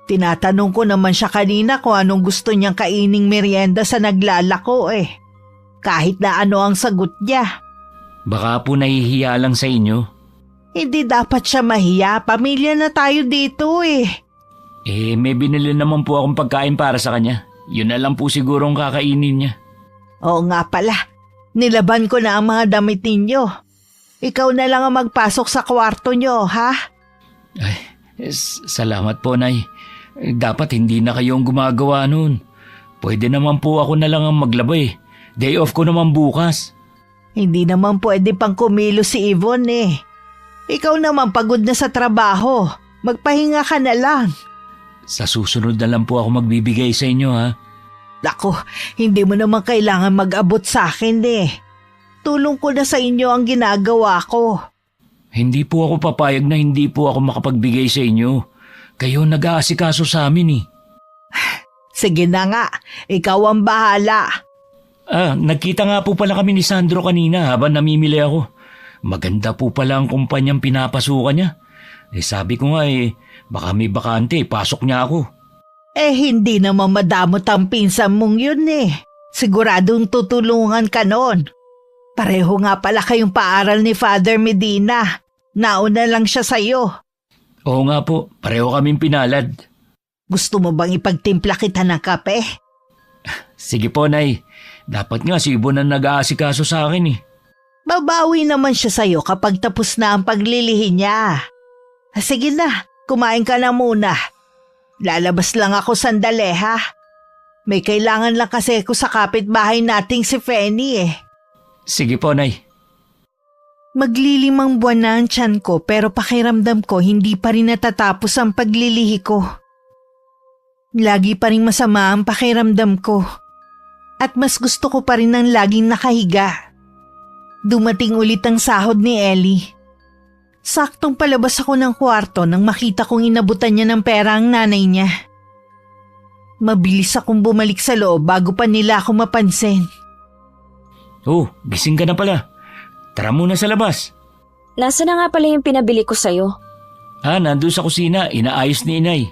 Tinatanong ko naman siya kanina kung anong gusto niyang kaining merienda sa naglalako eh. Kahit na ano ang sagot niya. Baka po nahihiya lang sa inyo. Hindi dapat siya mahiya. Pamilya na tayo dito eh. May binili naman po akong pagkain para sa kanya. Yun na lang po siguro ang kakainin niya. Oo nga pala. Nilaban ko na ang mga damit ninyo. Ikaw na lang ang magpasok sa kwarto niyo, ha? Ay, salamat po, Nay. Dapat hindi na kayong gumagawa nun. Pwede naman po ako na lang ang maglaba eh. Day off ko naman bukas. Hindi naman pwede pang kumilos si Yvonne eh. Ikaw naman pagod na sa trabaho. Magpahinga ka na lang. Sa susunod na lang po ako magbibigay sa inyo ha. Naku, hindi mo naman kailangan mag-abot sa akin eh. Tulong ko na sa inyo ang ginagawa ko. Hindi po ako papayag na hindi po ako makapagbigay sa inyo. Kayo nag-aasikaso sa amin eh. Sige na nga, ikaw ang bahala. Nagkita nga po pala kami ni Sandro kanina habang namimili ako. Maganda po pala ang kumpanyang pinapasukan niya. Sabi ko nga baka may bakante, pasok niya ako. Hindi naman madamot ang pinsan mong yun eh. Siguradong tutulungan ka noon. Pareho nga pala kayong paaral ni Father Medina. Nauna lang siya sa'yo. Oo nga po, pareho kaming pinalad. Gusto mo bang ipagtimpla kita ng kape? Sige po, Nay. Dapat nga si Ibon ang nag-aasikaso sa akin eh. Babawi naman siya sa'yo kapag tapos na ang paglilihi niya. Sige na, kumain ka na muna. Lalabas lang ako sandali ha. May kailangan lang kasi ako sa kapitbahay nating si Fanny eh. Sige po, Nay. Maglilimang buwan na ang tiyan ko pero pakiramdam ko hindi pa rin natatapos ang paglilihi ko. Lagi pa rin masama ang pakiramdam ko. At mas gusto ko pa rin ang laging nakahiga. Dumating ulit ang sahod ni Ellie. Saktong palabas ako ng kwarto nang makita kong inabutan niya ng pera ang nanay niya. Mabilis akong bumalik sa loob bago pa nila ako mapansin. Oh, gising ka na pala. Tara muna sa labas. Nasa na nga pala yung pinabili ko sa'yo? Nandun sa kusina, inaayos ni Inay.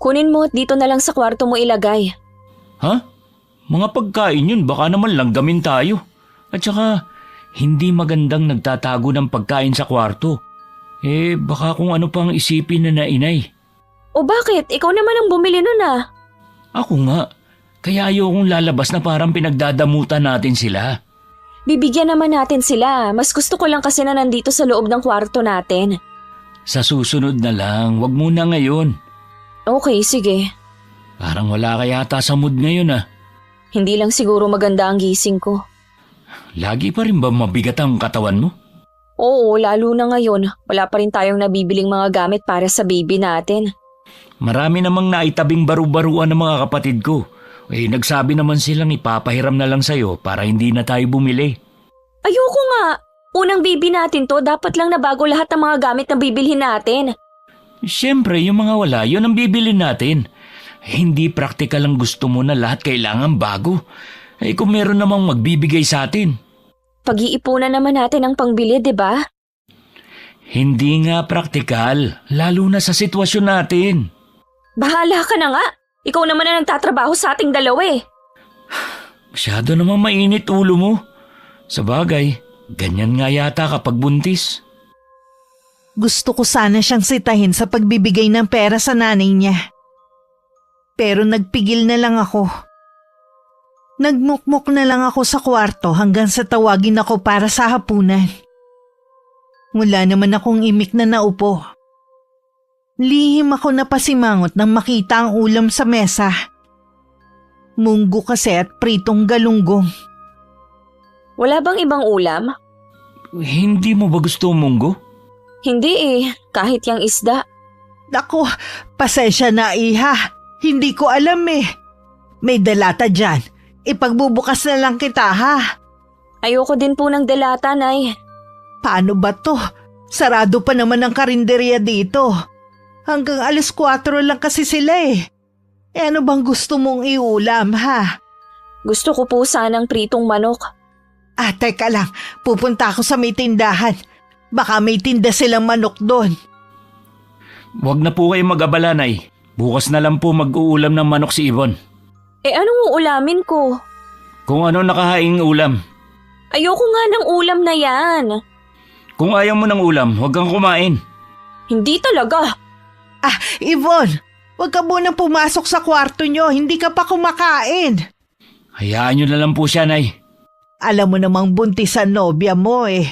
Kunin mo at dito na lang sa kwarto mo ilagay. Ha? Mga pagkain yun, baka naman langgamin tayo. At saka, hindi magandang nagtatago ng pagkain sa kwarto. Baka kung ano pang isipin na Inay. O bakit? Ikaw naman ang bumili nun ah. Ako nga. Kaya ayokong lalabas na parang pinagdadamutan natin sila. Bibigyan naman natin sila. Mas gusto ko lang kasi na nandito sa loob ng kwarto natin. Sa susunod na lang, wag muna ngayon. Okay, sige. Parang wala ka yata sa mood ngayon ah. Hindi lang siguro maganda ang gising ko. Lagi pa rin ba mabigat ang katawan mo? Oo, lalo na ngayon. Wala pa rin tayong nabibiling mga gamit para sa baby natin. Marami namang naitabing baru-baruan ng mga kapatid ko. Nagsabi naman silang ipapahiram na lang sa'yo para hindi na tayo bumili. Ayoko nga. Unang baby natin to, dapat lang na bago lahat ng mga gamit na bibilhin natin. Siyempre, yung mga wala, yun ang bibilin natin. Hindi praktikal ang gusto mo na lahat kailangan bago. Kung meron namang magbibigay sa atin. Pag-iipunan naman natin ang pangbili, di ba? Hindi nga praktikal, lalo na sa sitwasyon natin. Bahala ka na nga. Ikaw naman na nagtatrabaho sa ating dalawa eh. Masyado namang mainit ulo mo. Sa bagay, ganyan nga yata kapag buntis. Gusto ko sana siyang sitahin sa pagbibigay ng pera sa nanay niya. Pero nagpigil na lang ako. Nagmukmuk na lang ako sa kwarto hanggang sa tawagin ako para sa hapunan. Wala naman akong imik na naupo. Lihim ako napasimangot nang makita ang ulam sa mesa. Munggo kasi at pritong galunggong. Wala bang ibang ulam? Hindi mo ba gusto munggo? Hindi eh, kahit yung isda. Naku, pasensya na iha. Hindi ko alam eh. May dalata dyan. Ipagbubukas na lang kita ha. Ayoko din po ng delata, Nay. Paano ba to? Sarado pa naman ang karinderya dito. Hanggang 4:00 lang kasi sila eh. Ano bang gusto mong iulam ha? Gusto ko po sanang pritong manok. Teka lang. Pupunta ako sa may tindahan. Baka may tinda silang manok doon. Huwag na po kayo mag-abala, Nay. Bukas na lang po mag-uulam ng manok si Ibon. Anong uulamin ko? Kung ano nakahaing ulam. Ayoko nga ng ulam na yan. Kung ayaw mo ng ulam, huwag kang kumain. Hindi talaga. Yvonne, huwag ka munang pumasok sa kwarto nyo. Hindi ka pa kumakain. Hayaan nyo na lang po siya, Nay. Alam mo namang buntis ang nobya mo eh.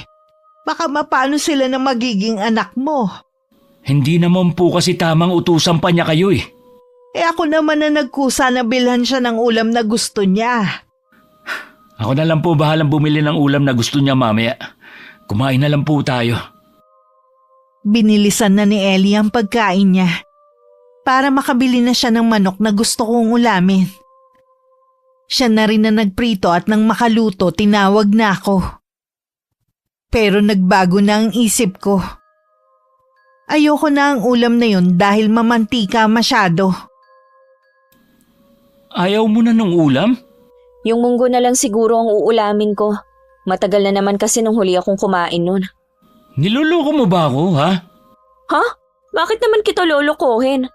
Baka mapano sila na magiging anak mo. Hindi naman po kasi tamang utusan pa niya kayo eh. Ako naman na nagkusa na bilhan siya ng ulam na gusto niya. Ako na lang po bahalang bumili ng ulam na gusto niya mamaya. Kumain na lang po tayo. Binilisan na ni Ellie ang pagkain niya para makabili na siya ng manok na gusto kong ulamin. Siya na rin na nagprito at nang makaluto tinawag na ako. Pero nagbago na ang isip ko. Ayoko na ang ulam na yun dahil mamantika masyado. Ayaw mo na ng ulam? Yung munggo na lang siguro ang uulamin ko. Matagal na naman kasi nung huli akong kumain nun. Niloloko mo ba ako, ha? Ha? Bakit naman kita lolokohin?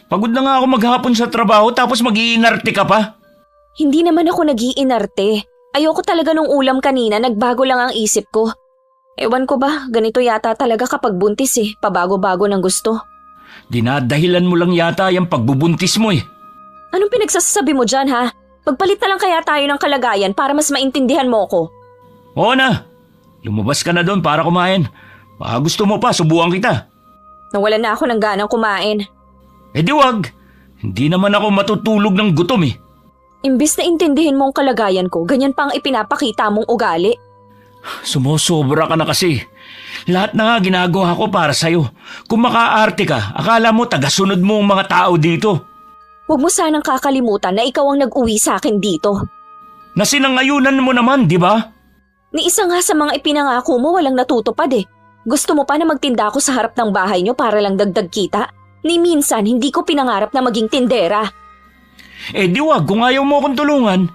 Pagod na nga ako maghapon sa trabaho tapos mag-iinarte ka pa. Hindi naman ako nag-iinarte. Ayoko talaga nung ulam kanina, nagbago lang ang isip ko. Ewan ko ba, ganito yata talaga kapag buntis pabago-bago ng gusto. Dinadahilan mo lang yata yung pagbubuntis mo Anong pinagsasabi mo dyan ha? Magpalit na lang kaya tayo ng kalagayan para mas maintindihan mo ko. Oo na, lumabas ka na doon para kumain. Baka gusto mo pa, subukan kita. Nawalan na ako ng ganang kumain. Di wag, hindi naman ako matutulog ng gutom Imbis na intindihin mo ang kalagayan ko, ganyan pa ang ipinapakita mong ugali. Sumusobra ka na kasi. Lahat na nga ginagawa ko para sa'yo. Kung makaarte ka, akala mo tagasunod mo ang mga tao dito. Huwag mo sanang kakalimutan na ikaw ang nag-uwi sa akin dito. Nasinangayunan mo naman, di ba? Ni isa nga sa mga ipinangako mo walang natutupad Gusto mo pa na magtinda ako sa harap ng bahay nyo para lang dagdag kita? Ni minsan hindi ko pinangarap na maging tindera. Di wag, kung ayaw mo akong tulungan.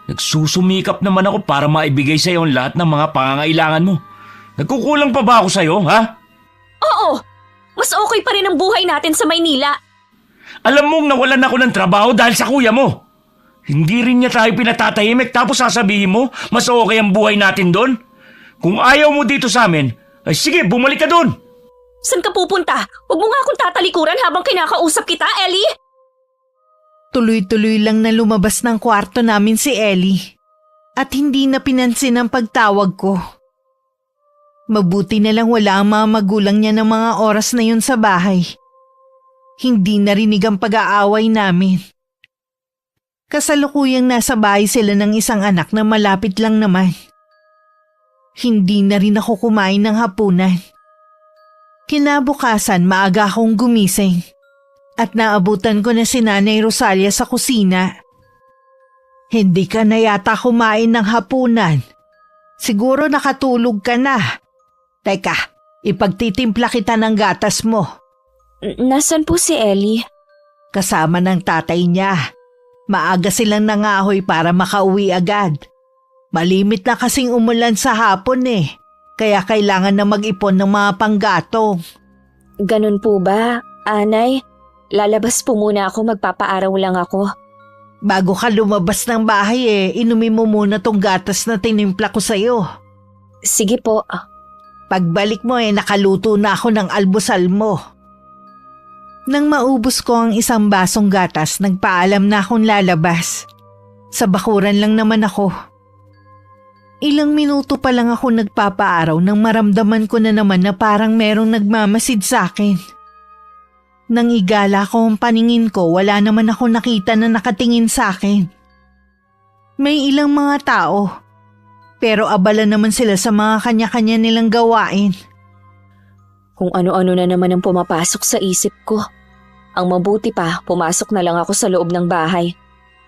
Nagsusumikap naman ako para maibigay sa'yo ang lahat ng mga pangangailangan mo. Nagkukulang pa ba ako sa'yo, ha? Oo! Mas okay pa rin ang buhay natin sa Maynila. Alam mong nawalan ako ng trabaho dahil sa kuya mo. Hindi rin niya tayo pinatatahimik tapos sasabihin mo, mas okay ang buhay natin doon? Kung ayaw mo dito sa amin, ay sige, bumalik ka doon. Saan ka pupunta? Huwag mo nga akong tatalikuran habang kinakausap kita, Ellie! Tuloy-tuloy lang na lumabas ng kwarto namin si Ellie at hindi na pinansin ang pagtawag ko. Mabuti na lang wala ang mga magulang niya ng mga oras na yun sa bahay. Hindi narinig ang pag-aaway namin. Kasalukuyang nasa bahay sila ng isang anak na malapit lang naman. Hindi na rin ako kumain ng hapunan. Kinabukasan maaga akong gumising at naabutan ko na si Nanay Rosalia sa kusina. Hindi ka na yata kumain ng hapunan. Siguro nakatulog ka na. Teka, ipagtitimpla kita ng gatas mo. Nasaan po si Ellie? Kasama ng tatay niya. Maaga silang nangahoy para makauwi agad. Malimit na kasing umulan sa hapon kaya kailangan na mag-ipon ng mga panggatong. Ganun po ba, Anay? Lalabas po muna ako, magpapaaraw lang ako. Bago ka lumabas ng bahay inumin mo muna tong gatas na tinimpla ko sa'yo. Sige po. Pagbalik mo nakaluto na ako ng almusal mo. Nang maubos ko ang isang basong gatas, nagpaalam na akong lalabas. Sa bakuran lang naman ako. Ilang minuto pa lang ako nagpapaaraw nang maramdaman ko na naman na parang merong nagmamasid sa akin. Nang igala ko ang paningin ko, wala naman ako nakita na nakatingin sa akin. May ilang mga tao, pero abala naman sila sa mga kanya-kanya nilang gawain. Kung ano-ano na naman ang pumapasok sa isip ko. Ang mabuti pa, pumasok na lang ako sa loob ng bahay.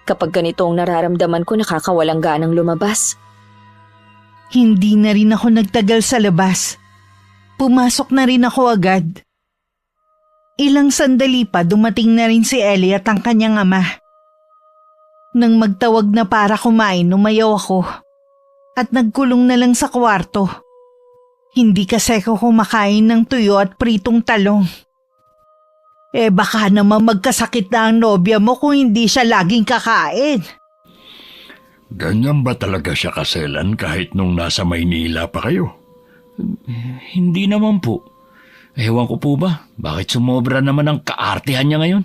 Kapag ganito ang nararamdaman ko, nakakawalang ganang lumabas. Hindi na rin ako nagtagal sa labas. Pumasok na rin ako agad. Ilang sandali pa dumating na rin si Ellie at ang kanyang ama. Nang magtawag na para kumain, umayaw ako at nagkulong na lang sa kwarto. Hindi kasi ako kumakain ng tuyo at pritong talong. Baka naman magkasakit na ang nobya mo kung hindi siya laging kakain. Ganyan ba talaga siya kaselan kahit nung nasa Maynila pa kayo? Hindi naman po. Ewan ko po ba, bakit sumobra naman ang kaartehan niya ngayon?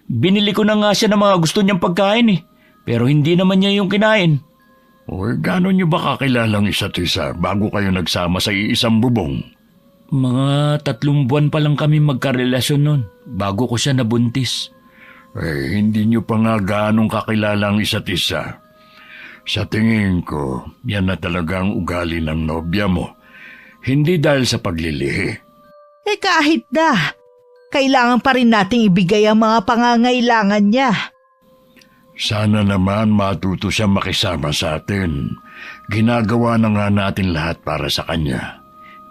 Binili ko na nga siya ng mga gusto niyang pagkain pero hindi naman niya yung kinain. Gano'n niyo ba kakilalang isa't isa bago kayo nagsama sa iisang bubong? Mga 3 buwan pa lang kami magkarelasyon noon, bago ko siya nabuntis. Hindi niyo pa nga ganong kakilala ang isa't isa. Sa tingin ko, yan na talaga ang ugali ng nobya mo. Hindi dahil sa paglilihi. Kahit na, kailangan pa rin nating ibigay ang mga pangangailangan niya. Sana naman matuto siya makisama sa atin. Ginagawa na nga natin lahat para sa kanya.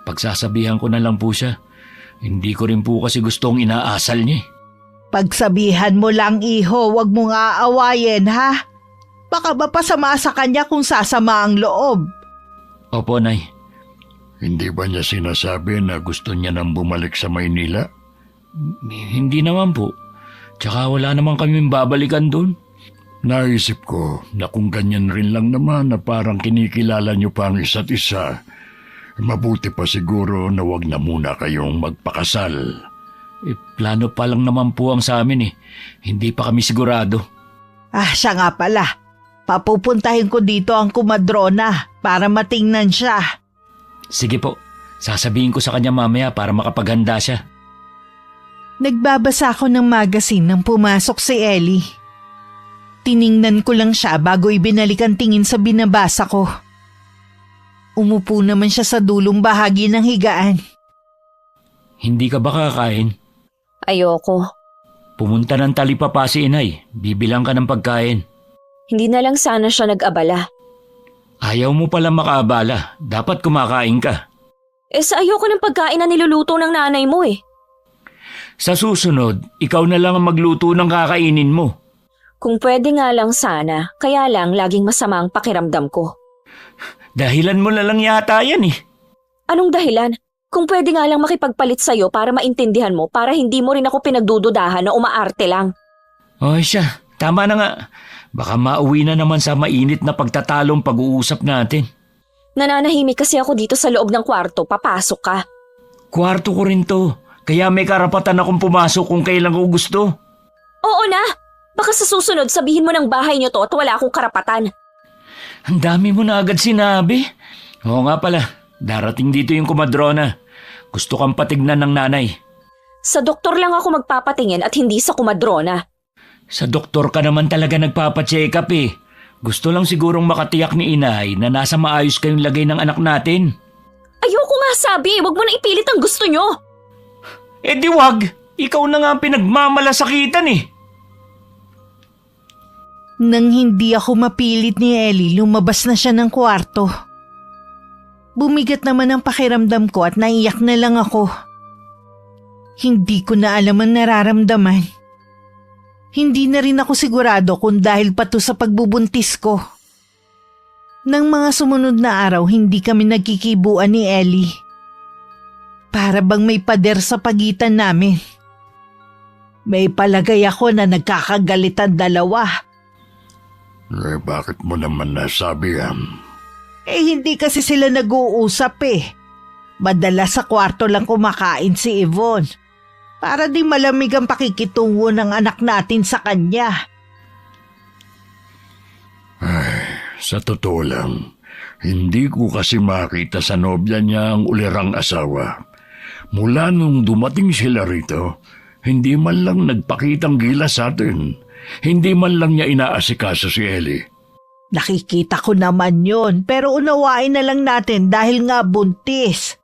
Pagsasabihan ko na lang po siya. Hindi ko rin po kasi gustong inaasal niya. Pagsabihan mo lang, iho, wag mong aawayin, ha? Baka mapasama sa kanya kung sasama ang loob. Opo, Nay. Hindi ba niya sinasabi na gusto niya nang bumalik sa Maynila? Hindi naman po. Tsaka wala naman kaming babalikan doon. Naisip ko na kung ganyan rin lang naman na parang kinikilala niyo pa ang isa't isa, mabuti pa siguro na wag na muna kayong magpakasal. Plano pa lang naman po ang sa amin eh. Hindi pa kami sigurado. Siya nga pala. Papupuntahin ko dito ang kumadrona para matingnan siya. Sige po, sasabihin ko sa kanya mamaya para makapaghanda siya. Nagbabasa ako ng magazine nang pumasok si Ellie. Tiningnan ko lang siya bago ibinalik ang tingin sa binabasa ko. Umupo naman siya sa dulong bahagi ng higaan. Hindi ka ba kakain? Ayoko. Pumunta ng talipapa si inay. Bibilang ka ng pagkain. Hindi na lang sana siya nag-abala. Ayaw mo pala makaabala. Dapat kumakain ka. Sa ayoko ng pagkain na niluluto ng nanay mo eh. Sa susunod, ikaw na lang ang magluto ng kakainin mo. Kung pwede nga lang sana, kaya lang laging masama ang pakiramdam ko. Dahilan mo na lang yata yan eh. Anong dahilan? Kung pwede nga lang makipagpalit sa'yo para maintindihan mo para hindi mo rin ako pinagdududahan na umaarte lang. O siya, tama na nga. Baka mauwi na naman sa mainit na pagtatalong pag-uusap natin. Nananahimik kasi ako dito sa loob ng kwarto, papasok ka. Kwarto ko rin to. Kaya may karapatan akong pumasok kung kailan ko gusto. Oo na! Baka sa susunod sabihin mo ng bahay niyo to at wala akong karapatan. Ang dami mo na agad sinabi. Oo nga pala, darating dito yung kumadrona. Gusto kang patignan ng nanay. Sa doktor lang ako magpapatingin at hindi sa kumadrona. Sa doktor ka naman talaga nagpapacheck up eh. Gusto lang sigurong makatiyak ni inay na nasa maayos kayong lagay ng anak natin. Ayoko nga sabi, wag mo na ipilit ang gusto nyo. Di wag, ikaw na nga ang pinagmamalasakitan eh. Nang hindi ako mapilit ni Ellie, lumabas na siya ng kwarto. Bumigat naman ang pakiramdam ko at naiyak na lang ako. Hindi ko na alam ang nararamdaman. Hindi na rin ako sigurado kung dahil pa to sa pagbubuntis ko. Nang mga sumunod na araw, hindi kami nagkikibuan ni Ellie. Para bang may pader sa pagitan namin. May palagay ako na nagkakagalitan dalawa. Bakit mo naman nasabi yan? Hindi kasi sila nag-uusap eh. Madalas sa kwarto lang kumakain si Yvonne. Para di malamig ang pakikitungo ng anak natin sa kanya. Sa totoo lang, hindi ko kasi makita sa nobya niya ang ulirang asawa. Mula nung dumating sila rito, hindi man lang nagpakitang gilas sa atin. Hindi man lang niya inaasikaso si Ellie. Nakikita ko naman yon, pero unawain na lang natin dahil nga buntis.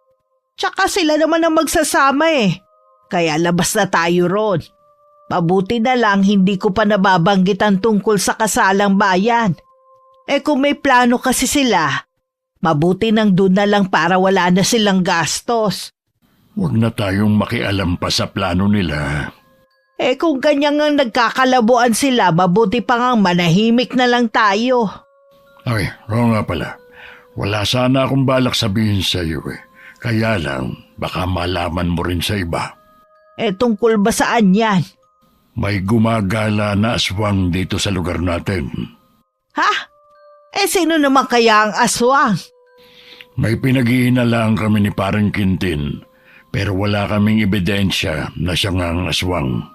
Tsaka sila naman ang magsasama eh. Kaya labas na tayo ron. Mabuti na lang hindi ko pa nababanggit ang tungkol sa kasalang bayan. Kung may plano kasi sila, mabuti nang doon na lang para wala na silang gastos. Huwag na tayong makialam pa sa plano nila. Kung ganyan ang nagkakalabuan sila, mabuti pa ngang manahimik na lang tayo. Ay, oo nga pala. Wala sana akong balak sabihin sa iyo eh. Kaya lang, baka malaman mo rin sa iba. Tungkol ba saan yan? May gumagala na aswang dito sa lugar natin. Ha? Sino naman kaya ang aswang? May pinag-iinalaan kami ni Parang Quintin, pero wala kaming ebidensya na siya nga ang aswang.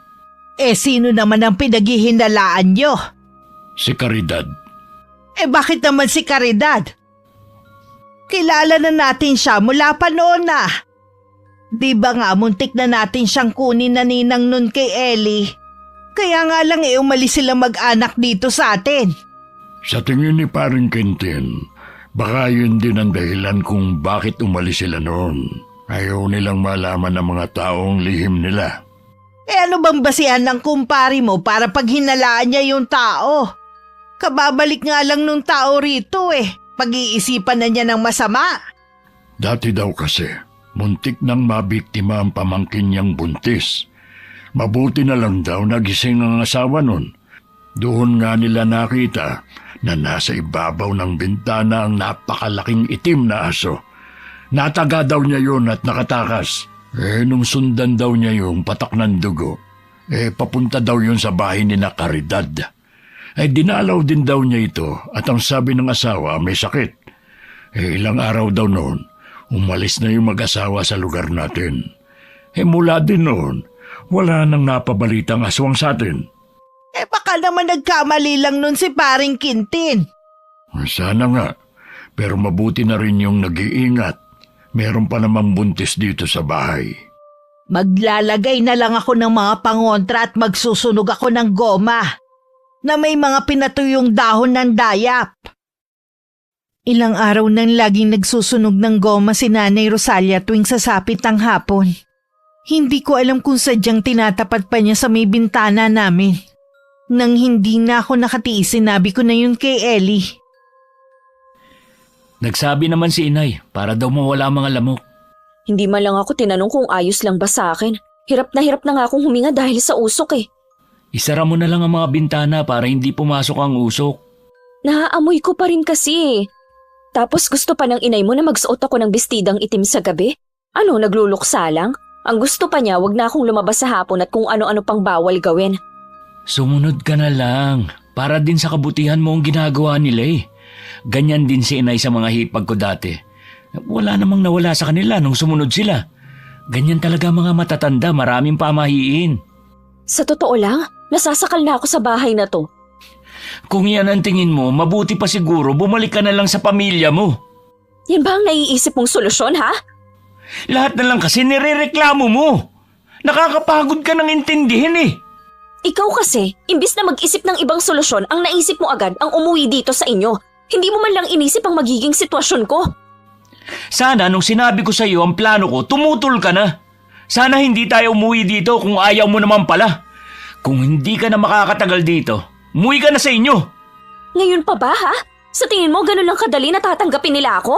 Sino naman ang pinaghihinalaan nyo? Si Caridad. Bakit naman si Caridad? Kilala na natin siya mula pa noon na. Di ba nga muntik na natin siyang kunin na ninang nun kay Ellie? Kaya nga lang umalis sila mag-anak dito sa atin. Sa tingin ni Parang Quintin, baka yun din ang dahilan kung bakit umalis sila noon. Ayaw nilang malaman ng mga taong lihim nila. Ano bang basihan ng kumpari mo para pag hinalaan niya yung tao? Kababalik nga lang nung tao rito Pag-iisipan na niya ng masama. Dati daw kasi, muntik nang mabiktima ang pamangkin niyang buntis. Mabuti na lang daw nagising ang asawa nun. Doon nga nila nakita na nasa ibabaw ng bintana ang napakalaking itim na aso. Nataga daw niya yun at nakatakas. Nung sundan daw niya yung patak ng dugo, papunta daw yun sa bahay ni na Caridad. Dinalaw din daw niya ito at ang sabi ng asawa may sakit. Ilang araw daw noon, umalis na yung mag-asawa sa lugar natin. Mula din noon, wala nang napabalitang aswang sa atin. Baka naman nagkamali lang nun si paring Quintin. Sana nga, pero mabuti na rin yung nag-iingat. Meron pa namang buntis dito sa bahay. Maglalagay na lang ako ng mga pangontra at magsusunog ako ng goma na may mga pinatuyong dahon ng dayap. Ilang araw nang laging nagsusunog ng goma si Nanay Rosalia tuwing sasapit ang hapon. Hindi ko alam kung sadyang tinatapat pa niya sa may bintana namin. Nang hindi na ako nakatiis, sinabi ko na yun kay Ellie. Nagsabi naman si inay para daw mawala ang mga lamok. Hindi man lang ako tinanong kung ayos lang ba sa akin. Hirap na nga akong huminga dahil sa usok Isara mo na lang ang mga bintana para hindi pumasok ang usok. Naaamoy ko pa rin kasi Tapos gusto pa ng inay mo na magsuot ako ng bestidang itim sa gabi? Ano, nagluluksa lang? Ang gusto pa niya, wag na akong lumabas sa hapon at kung ano-ano pang bawal gawin. Sumunod ka na lang. Para din sa kabutihan mo ang ginagawa nila Ganyan din si inay sa mga hipag ko dati. Wala namang nawala sa kanila nung sumunod sila. Ganyan talaga mga matatanda, maraming pamahiin. Sa totoo lang, nasasakal na ako sa bahay na to. Kung yan ang tingin mo, mabuti pa siguro bumalik ka na lang sa pamilya mo. Yan ba ang naiisip mong solusyon, ha? Lahat na lang kasi nirereklamo mo. Nakakapagod ka nang intindihin Ikaw kasi, imbis na mag-isip ng ibang solusyon, ang naisip mo agad ang umuwi dito sa inyo. Hindi mo man lang inisip ang magiging sitwasyon ko. Sana nung sinabi ko sa iyo ang plano ko, tumutol ka na. Sana hindi tayo umuwi dito kung ayaw mo naman pala. Kung hindi ka na makakatagal dito, umuwi ka na sa inyo. Ngayon pa ba, ha? Sa tingin mo, ganun lang kadali na tatanggapin nila ako?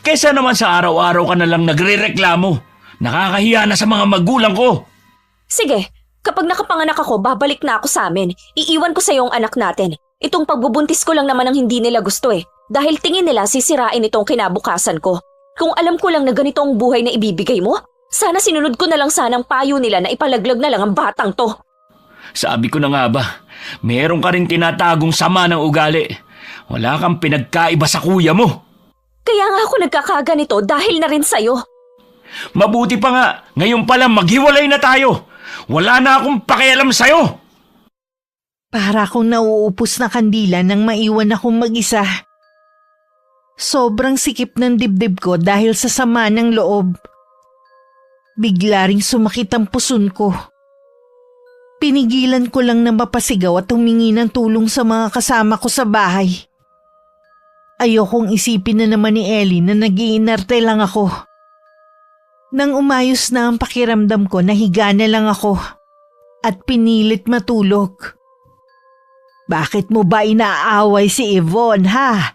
Kesa naman sa araw-araw ka na lang nagrereklamo. Nakakahiya na sa mga magulang ko. Sige, kapag nakapanganak ako, babalik na ako sa amin. Iiwan ko sa iyo ang anak natin. Itong pagbubuntis ko lang naman ang hindi nila gusto Dahil tingin nila sisirain itong kinabukasan ko. Kung alam ko lang na ganito ang buhay na ibibigay mo, sana sinunod ko na lang sanang payo nila na ipalaglag na lang ang batang to. Sabi ko na nga ba, meron ka rin tinatagong sama ng ugali. Wala kang pinagkaiba sa kuya mo. Kaya nga ako nagkakaganito dahil na rin sa'yo. Mabuti pa nga, ngayon pala maghiwalay na tayo. Wala na akong pakialam sa'yo. Para akong nauupos na kandila nang maiwan akong mag-isa. Sobrang sikip ng dibdib ko dahil sa sama ng loob. Bigla ring sumakit ang puson ko. Pinigilan ko lang na mapasigaw at humingi ng tulong sa mga kasama ko sa bahay. Ayokong isipin na naman ni Ellie na nag-iinarte lang ako. Nang umayos na ang pakiramdam ko, nahiga na lang ako at pinilit matulog. Bakit mo ba inaaway si Yvonne, ha?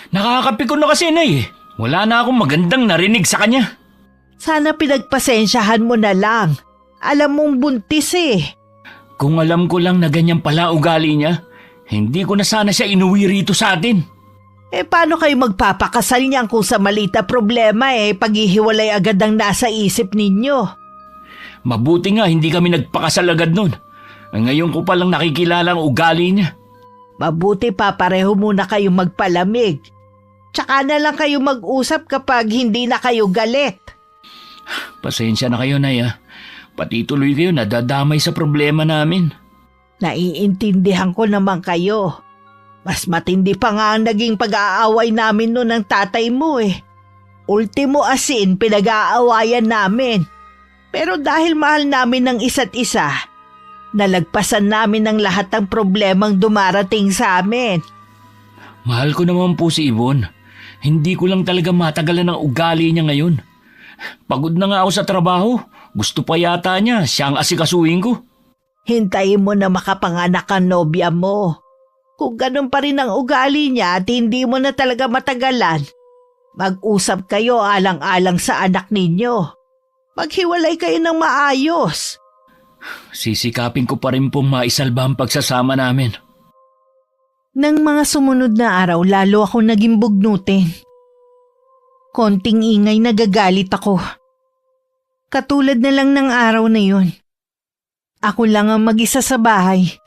Nakakapikon na kasi Wala na akong magandang narinig sa kanya. Sana pinagpasensyahan mo na lang. Alam mong buntis Kung alam ko lang na ganyan pala ugali niya, hindi ko na sana siya inuwi rito sa atin. Paano kayo magpapakasal niyan kung sa malita problema paghihiwalay agad ang nasa isip ninyo? Mabuti nga hindi kami nagpakasal agad nun. Ngayon ko palang nakikilala ang ugali niya. Mabuti pa pareho muna kayo magpalamig. Tsaka na lang kayo mag-usap kapag hindi na kayo galit. Pasensya na kayo, Nay. Pati tuloy kayo nadadamay sa problema namin. Naiintindihan ko naman kayo. Mas matindi pa nga ang naging pag-aaway namin noon ng tatay mo Ultimo asin pinag-aawayan namin. Pero dahil mahal namin ng isa't isa, nalagpasan namin ang lahat ng problemang dumarating sa amin. Mahal ko naman po si Yvonne. Hindi ko lang talaga matagalan ang ugali niya ngayon. Pagod na nga ako sa trabaho. Gusto pa yata niya, siyang asikasuhin ko. Hintayin mo na makapanganak ang nobya mo. Kung ganun pa rin ang ugali niya at hindi mo na talaga matagalan, mag-usap kayo alang-alang sa anak ninyo. Maghiwalay kayo ng maayos. Sisikapin ko pa rin pong maisalba ang pagsasama namin. Nang mga sumunod na araw, lalo ako naging bugnutin. Konting ingay, nagagalit ako. Katulad na lang ng araw na yun. Ako lang ang mag-isa sa bahay.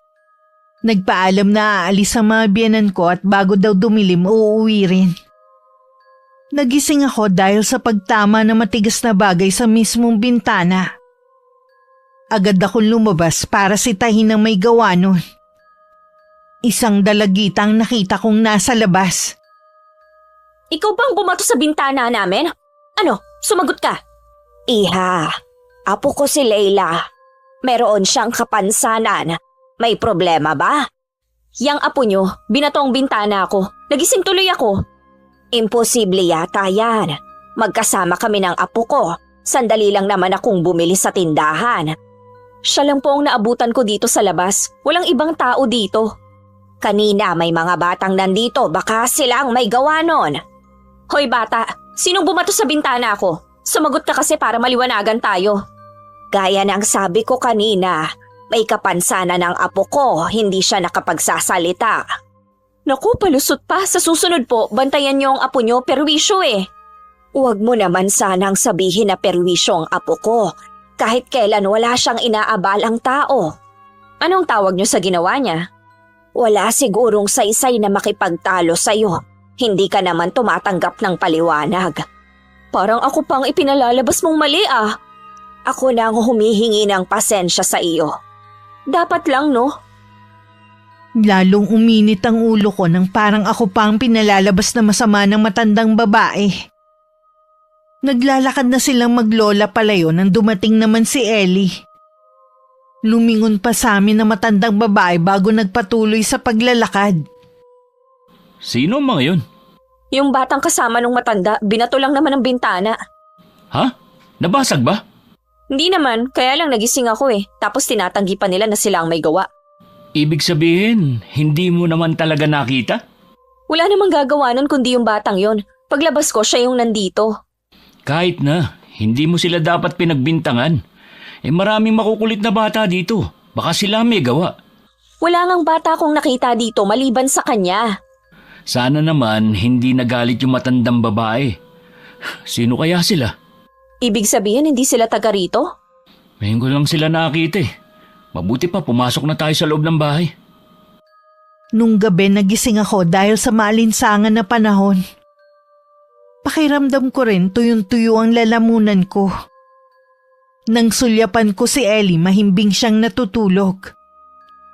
Nagpaalam na aalis ang mga biyenan ko at bago daw dumilim, uuwi rin. Nagising ako dahil sa pagtama ng matigas na bagay sa mismong bintana. Agad akong lumabas para sitahin ang may gawa nun. Isang dalagitang nakita kong nasa labas. Ikaw bang bumato sa bintana namin? Ano, sumagot ka? Iha, apo ko si Leila. Meron siyang kapansanan. May problema ba? Yang apo nyo, binato ang bintana ko. Nagising tuloy ako. Imposible yata yan. Magkasama kami ng apo ko. Sandali lang naman akong bumili sa tindahan. Siya lang po ang naabutan ko dito sa labas. Walang ibang tao dito. Kanina may mga batang nandito. Baka sila ang may gawa nun. Hoy bata, sinong bumato sa bintana ko? Sumagot ka kasi para maliwanagan tayo. Gaya ng sabi ko kanina, may kapansanan ng apo ko, hindi siya nakapagsasalita. Naku, palusot pa. Sa susunod po, bantayan niyo ang apo niyo, perwisyo eh. Huwag mo naman sanang sabihin na perwisyo ang apo ko. Kahit kailan wala siyang inaabalang tao. Anong tawag niyo sa ginawa niya? Wala sigurong saysay na makipagtalo sa'yo. Hindi ka naman tumatanggap ng paliwanag. Parang ako pang ipinalalabas mong mali ah. Ako na ang humihingi ng pasensya sa iyo. Dapat lang no? Lalong uminit ang ulo ko nang parang ako pa ang pinalalabas na masama ng matandang babae. Naglalakad na silang maglola palayo nang dumating naman si Ellie. Lumingon pa sa amin na matandang babae bago nagpatuloy sa paglalakad. Sino ang mga yun? Yung batang kasama nung matanda, binato lang naman ang bintana. Ha? Nabasag ba? Hindi naman, kaya lang nagising ako eh. Tapos tinatanggi pa nila na sila ang may gawa. Ibig sabihin, hindi mo naman talaga nakita? Wala namang gagawa nun kundi yung batang yon. Paglabas ko, siya yung nandito. Kahit na, hindi mo sila dapat pinagbintangan. Maraming makukulit na bata dito. Baka sila may gawa. Wala ngang bata akong nakita dito maliban sa kanya. Sana naman hindi nagalit yung matandang babae. Sino kaya sila? Ibig sabihin hindi sila taga rito? Ngayon ko lang sila nakita eh. Mabuti pa pumasok na tayo sa loob ng bahay. Nung gabi nagising ako dahil sa maalinsangan na panahon. Pakiramdam ko rin tuyong-tuyo ang lalamunan ko. Nang sulyapan ko si Ellie, mahimbing siyang natutulog.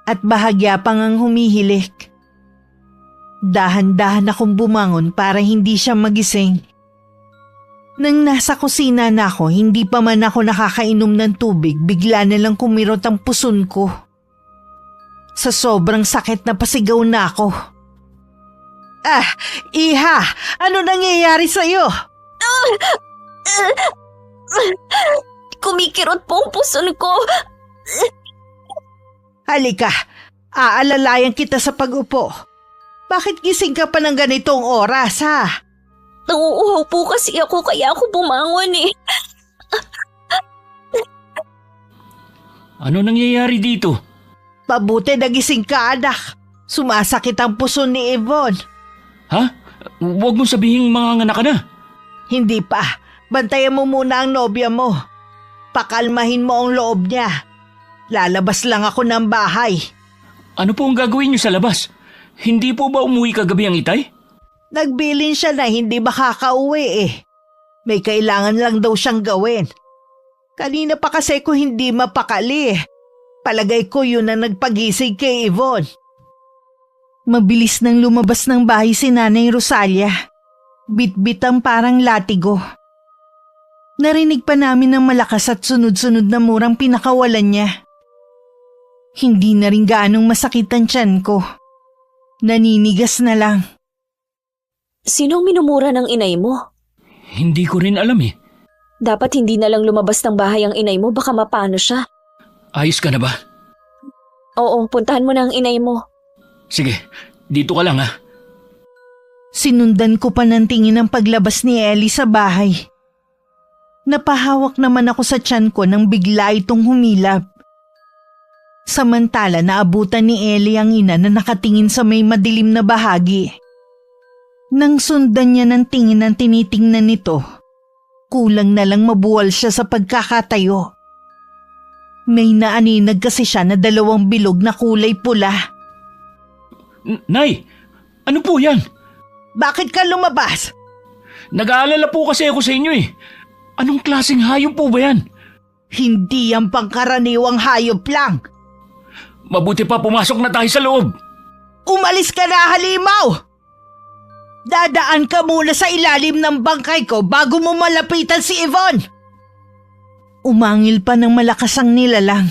At bahagya pang ang humihilik. Dahan-dahan akong bumangon para hindi siya magising. Nang nasa kusina na ako, hindi pa man ako nakakainom ng tubig, bigla na lang kumirot ang puson ko. Sa sobrang sakit na pasigaw na ako. Ah, Iha! Ano nangyayari sa'yo? Kumikirot po ang puson ko. Halika, aalalayan kita sa pag-upo. Bakit gising ka pa ng ganitong oras, ha? Nauuhaw po kasi ako kaya ako bumangon eh. Ano nangyayari dito? Pabuti nagising ka, anak. Sumasakit ang puso ni Yvonne. Ha? Huwag mong sabihin mga anak ka na. Hindi pa. Bantayan mo muna ang nobya mo. Pakalmahin mo ang loob niya. Lalabas lang ako ng bahay. Ano po ang gagawin niyo sa labas? Hindi po ba umuwi kagabi ang itay? Nagbilin siya na hindi makakauwi eh. May kailangan lang daw siyang gawin. Kanina pa kasi ko hindi mapakali. Palagay ko yun ang nagpagising kay Yvonne. Mabilis nang lumabas ng bahay si Nanay Rosalia. Bit-bit ang parang latigo. Narinig pa namin ng malakas at sunod-sunod na murang pinakawalan niya. Hindi na rin gaanong masakit ang tiyan ko. Naninigas na lang. Sinong minumura ng inay mo? Hindi ko rin alam eh. Dapat hindi na lang lumabas ng bahay ang inay mo, baka mapano siya. Ayos ka na ba? Oo, puntahan mo na ang inay mo. Sige, dito ka lang ha. Sinundan ko pa ng tingin ang paglabas ni Ellie sa bahay. Napahawak naman ako sa tiyan ko nang bigla itong humilap. Samantala naabutan ni Ellie ang ina na nakatingin sa may madilim na bahagi. Nang sundan niya ng tingin ang tinitingnan nito, kulang na lang mabuwal siya sa pagkakatayo. May naaninag kasi siya na 2 bilog na kulay pula. Nay, ano po yan? Bakit ka lumabas? Nag-aalala po kasi ako sa inyo eh. Anong klaseng hayop po ba yan? Hindi yan pangkaraniwang hayop lang. Mabuti pa pumasok na tayo sa loob. Umalis ka na, halimaw! Dadaan ka muna sa ilalim ng bangkay ko bago mo malapitan si Yvonne. Umangil pa ng malakas ang nilalang.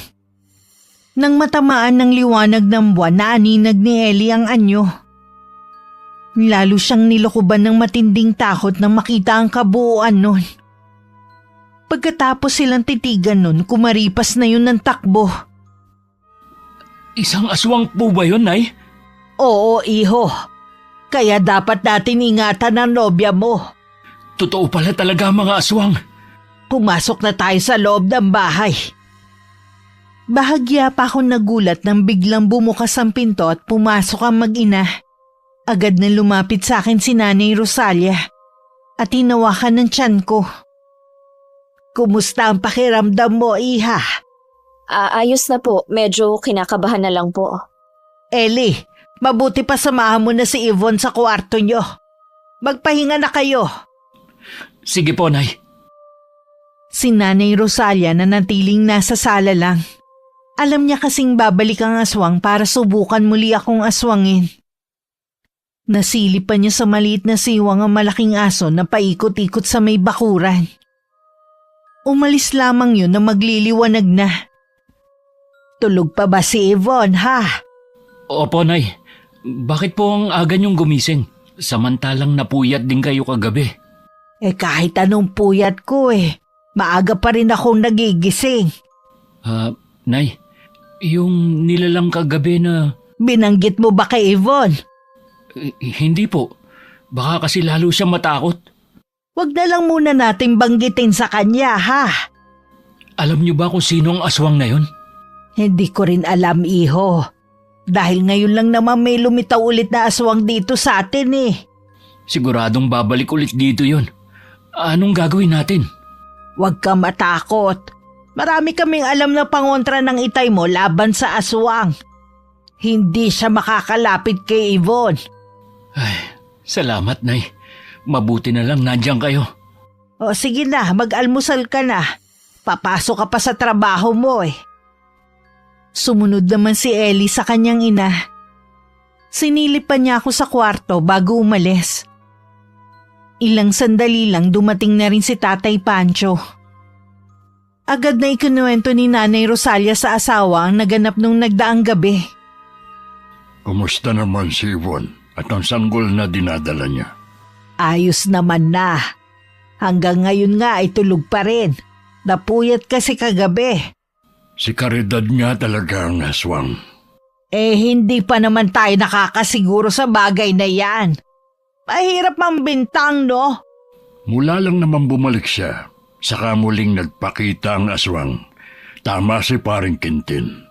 Nang matamaan ng liwanag ng buwan, naaninag ni Ellie ang anyo. Lalo siyang nilokoban ng matinding takot nang makita ang kabuuan nun. Pagkatapos silang titigan nun, kumaripas na yun ng takbo. Isang aswang po ba yun, Nay? Oo, iho. Kaya dapat natin ingatan ang nobya mo. Totoo pala talaga mga aswang. Pumasok na tayo sa loob ng bahay. Bahagya pa akong nagulat nang biglang bumukas ang pinto at pumasok ang mag-ina. Agad na lumapit sa akin si Nanay Rosalia at hinawakan ng tiyan ko. Kumusta ang pakiramdam mo, iha? Ayos na po, medyo kinakabahan na lang po. Ellie, mabuti pa samahan mo na si Yvonne sa kwarto nyo. Magpahinga na kayo. Sige po, Nay. Si Nanay Rosalia na natiling nasa sala lang. Alam niya kasing babalik ang aswang para subukan muli akong aswangin. Nasilipan niya sa maliit na siwang ang malaking aso na paikot-ikot sa may bakuran. Umalis lamang yun na magliliwanag na. Tulog pa ba si Yvonne, ha? Opo, Nay. Bakit po ang aga niyong gumising? Samantalang napuyat din kayo kagabi. Kahit anong puyat ko maaga pa rin akong nagigising. Nay, yung nilalang kagabi na... Binanggit mo ba kay Yvonne? Hindi po. Baka kasi lalo siyang matakot. Wag na lang muna nating banggitin sa kanya, ha? Alam niyo ba kung sino ang aswang na yun? Hindi ko rin alam, iho. Dahil ngayon lang naman may lumitaw ulit na aswang dito sa atin Siguradong babalik ulit dito yun. Anong gagawin natin? Huwag ka matakot. Marami kaming alam na pangontra ng itay mo laban sa aswang. Hindi siya makakalapit kay Yvonne. Ay, salamat, Nay. Mabuti na lang nandiyan kayo. O sige na, mag-almusal ka na. Papasok ka pa sa trabaho mo Sumunod naman si Ellie sa kanyang ina. Sinilip pa niya ako sa kwarto bago umalis. Ilang sandali lang dumating na rin si Tatay Pancho. Agad na ikinuwento ni Nanay Rosalia sa asawa ang naganap nung nagdaang gabi. Kumusta naman si Yvonne at ang sanggol na dinadala niya? Ayos naman na. Hanggang ngayon nga ay tulog pa rin. Napuyat kasi kagabi. Si Caridad nga talaga ang aswang. Hindi pa naman tayo nakakasiguro sa bagay na yan. Mahirap ang bintang, no? Mula lang naman bumalik siya, saka muling nagpakita ang aswang. Tama si Paring Quintin.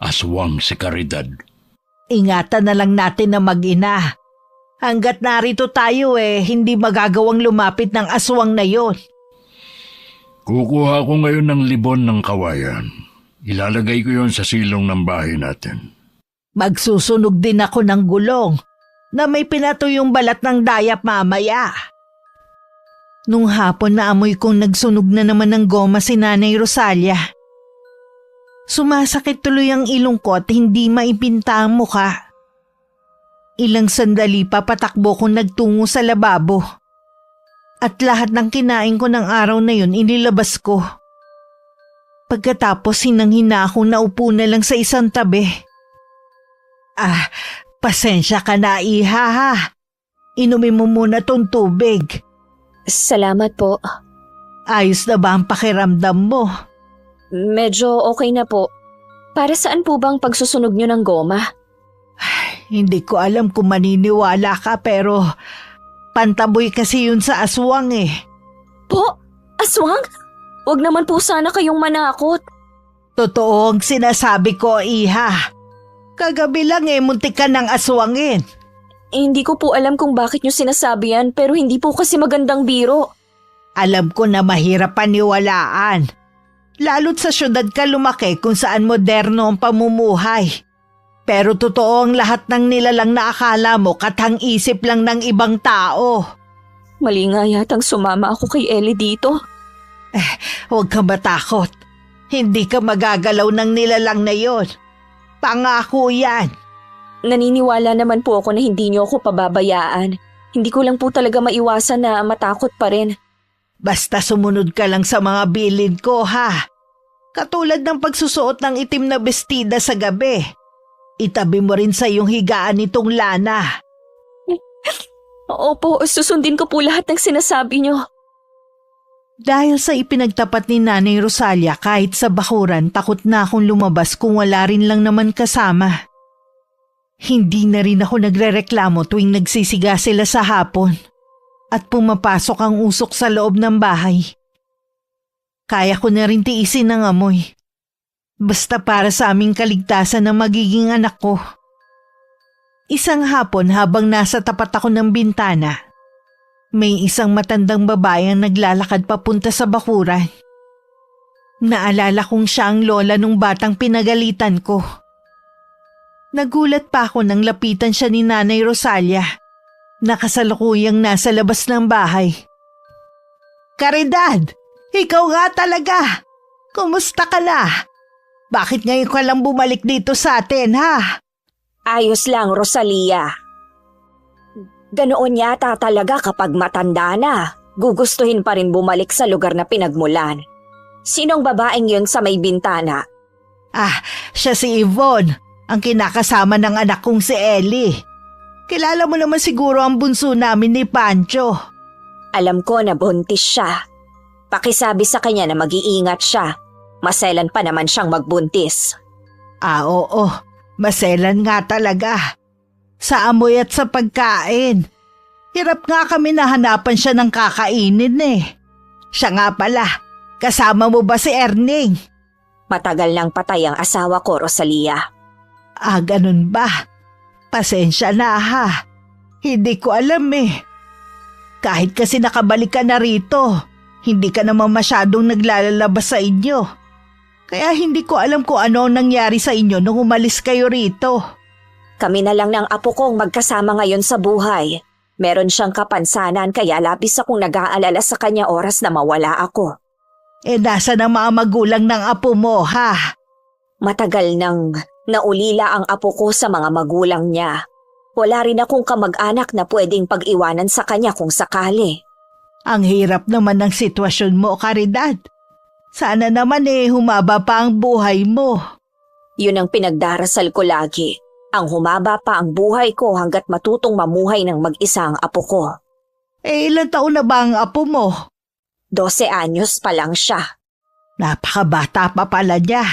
Aswang si Caridad. Ingatan na lang natin na mag-ina. Hanggat narito tayo hindi magagawang lumapit ng aswang na yon. Kukuha ko ngayon ng libon ng kawayan. Ilalagay ko yon sa silong ng bahay natin. Magsusunog din ako ng gulong na may pinatuyong balat ng dayap mamaya. Nung hapon naamoy kong nagsunog na naman ng goma si Nanay Rosalia. Sumasakit tuloy ang ilong ko at hindi maipinta ang mukha. Ilang sandali pa patakbo kong nagtungo sa lababo. At lahat ng kinain ko ng araw na yun inilabas ko. Pagkatapos hinang-hina akong naupo na lang sa isang tabi. Pasensya ka na, iha ha. Inumin mo muna tong tubig. Salamat po. Ayos na ba ang pakiramdam mo? Medyo okay na po. Para saan po bang pagsusunog nyo ng goma? Hindi ko alam kung maniniwala ka pero pantaboy kasi yun sa aswang eh. Po? Aswang? Huwag naman po sana kayong manakot. Totoo ang sinasabi ko, Iha. Kagabi lang muntik ka ng aswangin. Hindi ko po alam kung bakit nyo sinasabi yan pero hindi po kasi magandang biro. Alam ko na mahirap paniwalaan. Lalo't sa syudad ka lumaki kung saan moderno ang pamumuhay. Pero totoo ang lahat ng nilalang na akala mo kathang-isip lang ng ibang tao. Mali nga yatang sumama ako kay Ellie dito. Huwag kang matakot. Hindi ka magagalaw ng nilalang na yon. Pangako yan. Naniniwala naman po ako na hindi nyo ako pababayaan. Hindi ko lang po talaga maiwasan na matakot pa rin. Basta sumunod ka lang sa mga bilid ko, ha? Katulad ng pagsusuot ng itim na bestida sa gabi. Itabi mo rin sa iyong higaan itong lana. Opo, susundin ko po lahat ng sinasabi nyo. Dahil sa ipinagtapat ni Nanay Rosalia kahit sa bakuran, takot na akong lumabas kung wala rin lang naman kasama. Hindi na rin ako nagrereklamo tuwing nagsisiga sila sa hapon at pumapasok ang usok sa loob ng bahay. Kaya ko na rin tiisin ang amoy. Basta para sa aming kaligtasan ng magiging anak ko. Isang hapon habang nasa tapat ako ng bintana, may isang matandang babae ang naglalakad papunta sa bakuran. Naalala kong siya ang lola nung batang pinagalitan ko. Nagulat pa ako nang lapitan siya ni Nanay Rosalia, nakasalukuyang nasa labas ng bahay. Caridad, ikaw nga talaga! Kumusta ka na? Bakit ngayon ka lang bumalik dito sa atin, ha? Ayos lang, Rosalia. Ganoon yata talaga kapag matanda na. Gugustuhin pa rin bumalik sa lugar na pinagmulan. Sinong babaeng yun sa may bintana? Siya si Yvonne, ang kinakasama ng anak kong si Ellie. Kilala mo naman siguro ang bunso namin ni Pancho. Alam ko na buntis siya. Pakisabi sa kanya na mag-iingat siya. Maselan pa naman siyang magbuntis. Oo. Maselan nga talaga. Sa amoy at sa pagkain. Hirap nga kami nahanapan siya ng kakainin eh. Siya nga pala, kasama mo ba si Erning? Matagal nang patay ang asawa ko, Rosalia. Ganun ba? Pasensya na ha. Hindi ko alam eh. Kahit kasi nakabalik ka na rito, hindi ka naman masyadong naglalabas sa inyo. Kaya hindi ko alam kung ano ang nangyari sa inyo nung umalis kayo rito. Kami na lang ng apo kong magkasama ngayon sa buhay. Meron siyang kapansanan kaya labis akong nag-aalala sa kanya oras na mawala ako. Nasa ng mga magulang ng apo mo, ha? Matagal nang naulila ang apo ko sa mga magulang niya. Wala rin akong kamag-anak na pwedeng pag-iwanan sa kanya kung sakali. Ang hirap naman ng sitwasyon mo, Caridad. Sana naman humaba pa ang buhay mo. Yun ang pinagdarasal ko lagi. Ang humaba pa ang buhay ko hanggat matutong mamuhay ng mag-isa ang apo ko. Ilan taon na ba ang apo mo? 12 anyos pa lang siya. Napakabata pa pala niya.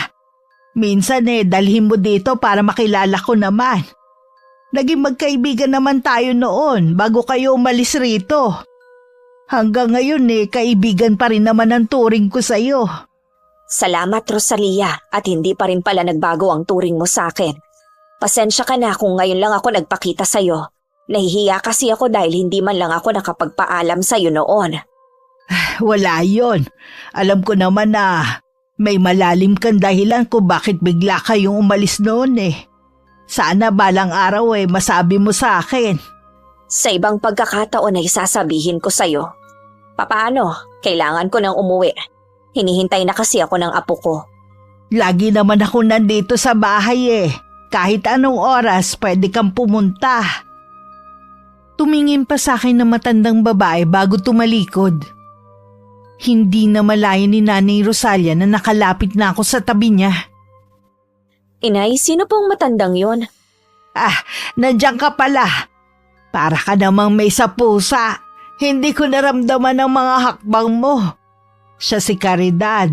Minsan dalhin mo dito para makilala ko naman. Naging magkaibigan naman tayo noon bago kayo umalis rito. Hanggang ngayon kaibigan pa rin naman ang turing ko sa'yo. Salamat, Rosalia, at hindi pa rin pala nagbago ang turing mo sa akin. Pasensya ka na kung ngayon lang ako nagpakita sa'yo. Nahihiya kasi ako dahil hindi man lang ako nakapagpaalam sa'yo noon. Wala yon. Alam ko naman na may malalim kang dahilan kung bakit bigla kayong umalis noon eh. Sana balang araw masabi mo sa akin. Sa ibang pagkakataon ay sasabihin ko sa'yo. Papaano? Kailangan ko nang umuwi. Hinihintay na kasi ako ng apo ko. Lagi naman ako nandito sa bahay Kahit anong oras pwede kang pumunta. Tumingin pa sa akin na matandang babae bago tumalikod. Hindi na malayo ni Nanay Rosalia na nakalapit na ako sa tabi niya. Inay, sino pong matandang yon? Nandiyan ka pala. Para ka namang may sa pusa. Hindi ko naramdaman ang mga hakbang mo. Siya si Caridad.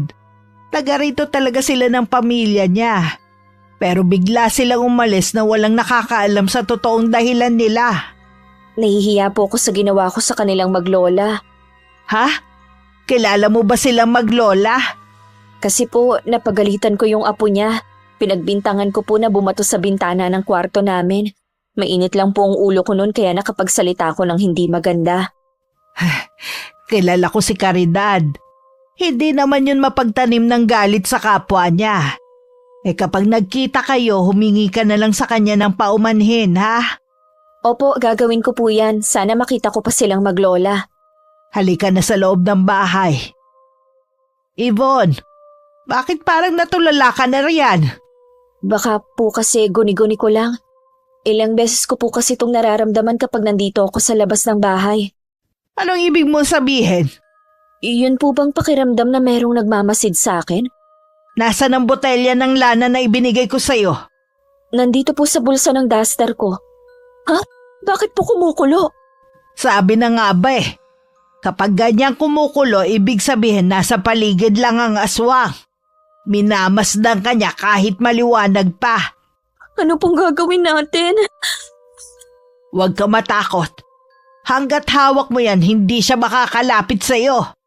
Taga rito talaga sila ng pamilya niya. Pero bigla silang umalis na walang nakakaalam sa totoong dahilan nila. Nahihiya po ako sa ginawa ko sa kanilang maglola. Ha? Kilala mo ba silang maglola? Kasi po, napagalitan ko yung apo niya. Pinagbintangan ko po na bumato sa bintana ng kwarto namin. Mainit lang po ang ulo ko noon kaya nakapagsalita ko ng hindi maganda. Kilala ko si Caridad. Hindi naman yun mapagtanim ng galit sa kapwa niya. Kapag nagkita kayo, humingi ka na lang sa kanya ng paumanhin, ha? Opo, gagawin ko po yan. Sana makita ko pa silang maglola. Halika na sa loob ng bahay. Yvonne, bakit parang natulala ka na riyan? Baka po kasi guni-guni ko lang. Ilang beses ko po kasi itong nararamdaman kapag nandito ako sa labas ng bahay. Anong ibig mo sabihin? Iyon po bang pakiramdam na merong nagmamasid sa akin? Nasaan ang botelya ng lana na ibinigay ko sa'yo? Nandito po sa bulsa ng duster ko. Ha? Bakit po kumukulo? Sabi na nga ba kapag ganyang kumukulo, ibig sabihin nasa paligid lang ang aswang. Minamasdan ka niya kahit maliwanag pa. Ano pong gagawin natin? Huwag ka matakot. Hanggat hawak mo yan, hindi siya makakalapit sa'yo.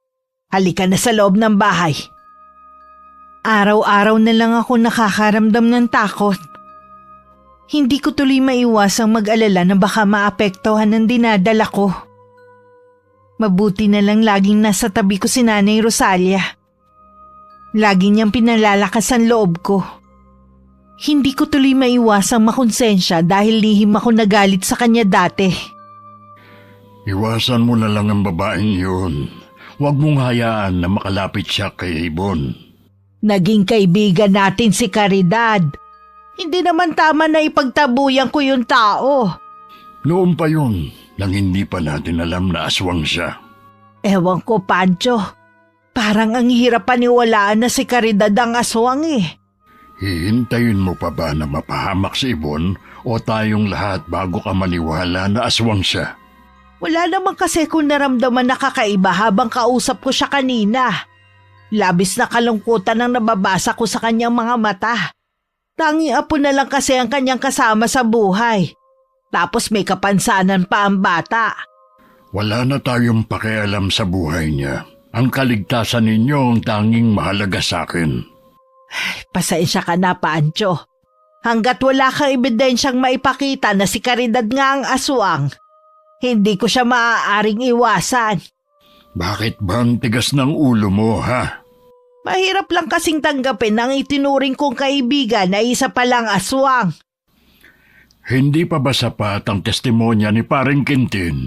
Halika na sa loob ng bahay. Araw-araw na lang ako nakakaramdam ng takot. Hindi ko tuloy maiwasang mag-alala na baka maapektuhan ng dinadala ko. Mabuti na lang laging nasa tabi ko si Nanay Rosalia. Lagi niyang pinalalakas ang loob ko. Hindi ko tuloy maiwasang makonsensya dahil lihim ako nagalit sa kanya dati. Iwasan mo na lang ang babaeng yun. Huwag mong hayaan na makalapit siya kay Ibon. Naging kaibigan natin si Caridad. Hindi naman tama na ipagtabuyan ko yung tao. Noon pa yun, nang hindi pa natin alam na aswang siya. Ewan ko, Pancho. Parang ang hirap paniwalaan na si Caridad ang aswang Hihintayin mo pa ba na mapahamak si Ibon o tayong lahat bago ka maniwala na aswang siya? Wala naman kasi kung naramdaman na kakaiba habang kausap ko siya kanina. Labis na kalungkutan ang nababasa ko sa kanyang mga mata. Tanging apo na lang kasi ang kanyang kasama sa buhay. Tapos may kapansanan pa ang bata. Wala na tayong pakialam sa buhay niya. Ang kaligtasan ninyo ang tanging mahalaga sa akin. Pasensya ka na, Pancho. Hanggat wala kang ebidensyang maipakita na si Caridad nga ang aswang, hindi ko siya maaaring iwasan. Bakit bang tigas ng ulo mo, ha? Mahirap lang kasing tanggapin ang itinuring kong kaibigan na isa palang aswang. Hindi pa ba sapat ang testimonya ni Paring Quintin?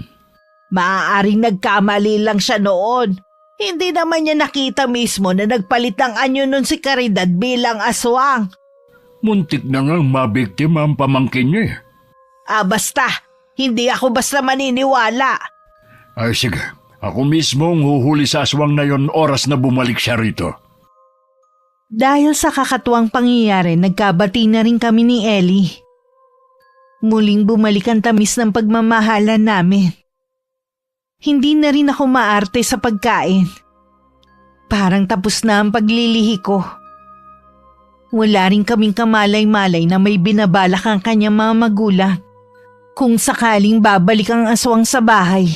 Maaaring nagkamali lang siya noon. Hindi naman niya nakita mismo na nagpalit ng anyo nun si Caridad bilang aswang. Muntik na ngang mabiktima ang pamangkin niya. Basta. Hindi ako basta maniniwala. Ay sige, ako mismo ang huhuli sa aswang na yon oras na bumalik siya rito. Dahil sa kakatuwang pangyayari, nagkabati na rin kami ni Ellie. Muling bumalik ang tamis ng pagmamahalan namin. Hindi na rin ako maarte sa pagkain. Parang tapos na ang paglilihi ko. Wala rin kaming kamalay-malay na may binabalak ang kanyang mga magulang kung sakaling babalik ang aswang sa bahay.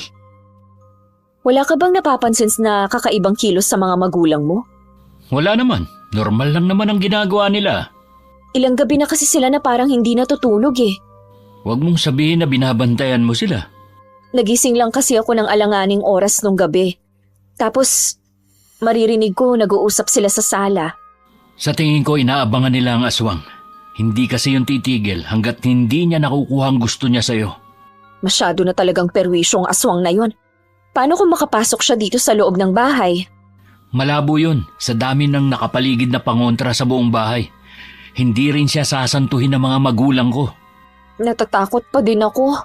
Wala ka bang napapansin na kakaibang kilos sa mga magulang mo? Wala naman. Normal lang naman ang ginagawa nila. Ilang gabi na kasi sila na parang hindi natutulog Huwag mong sabihin na binabantayan mo sila. Nagising lang kasi ako ng alanganing oras nung gabi. Tapos, maririnig ko nag-uusap sila sa sala. Sa tingin ko inaabangan nila ang aswang. Hindi kasi yung titigil hanggat hindi niya nakukuha ang gusto niya sa'yo. Masyado na talagang perwisyo ang aswang na yon. Paano kung makapasok siya dito sa loob ng bahay? Malabo yun sa dami ng nakapaligid na pangontra sa buong bahay. Hindi rin siya sasantuhin ng mga magulang ko. Natatakot pa din ako.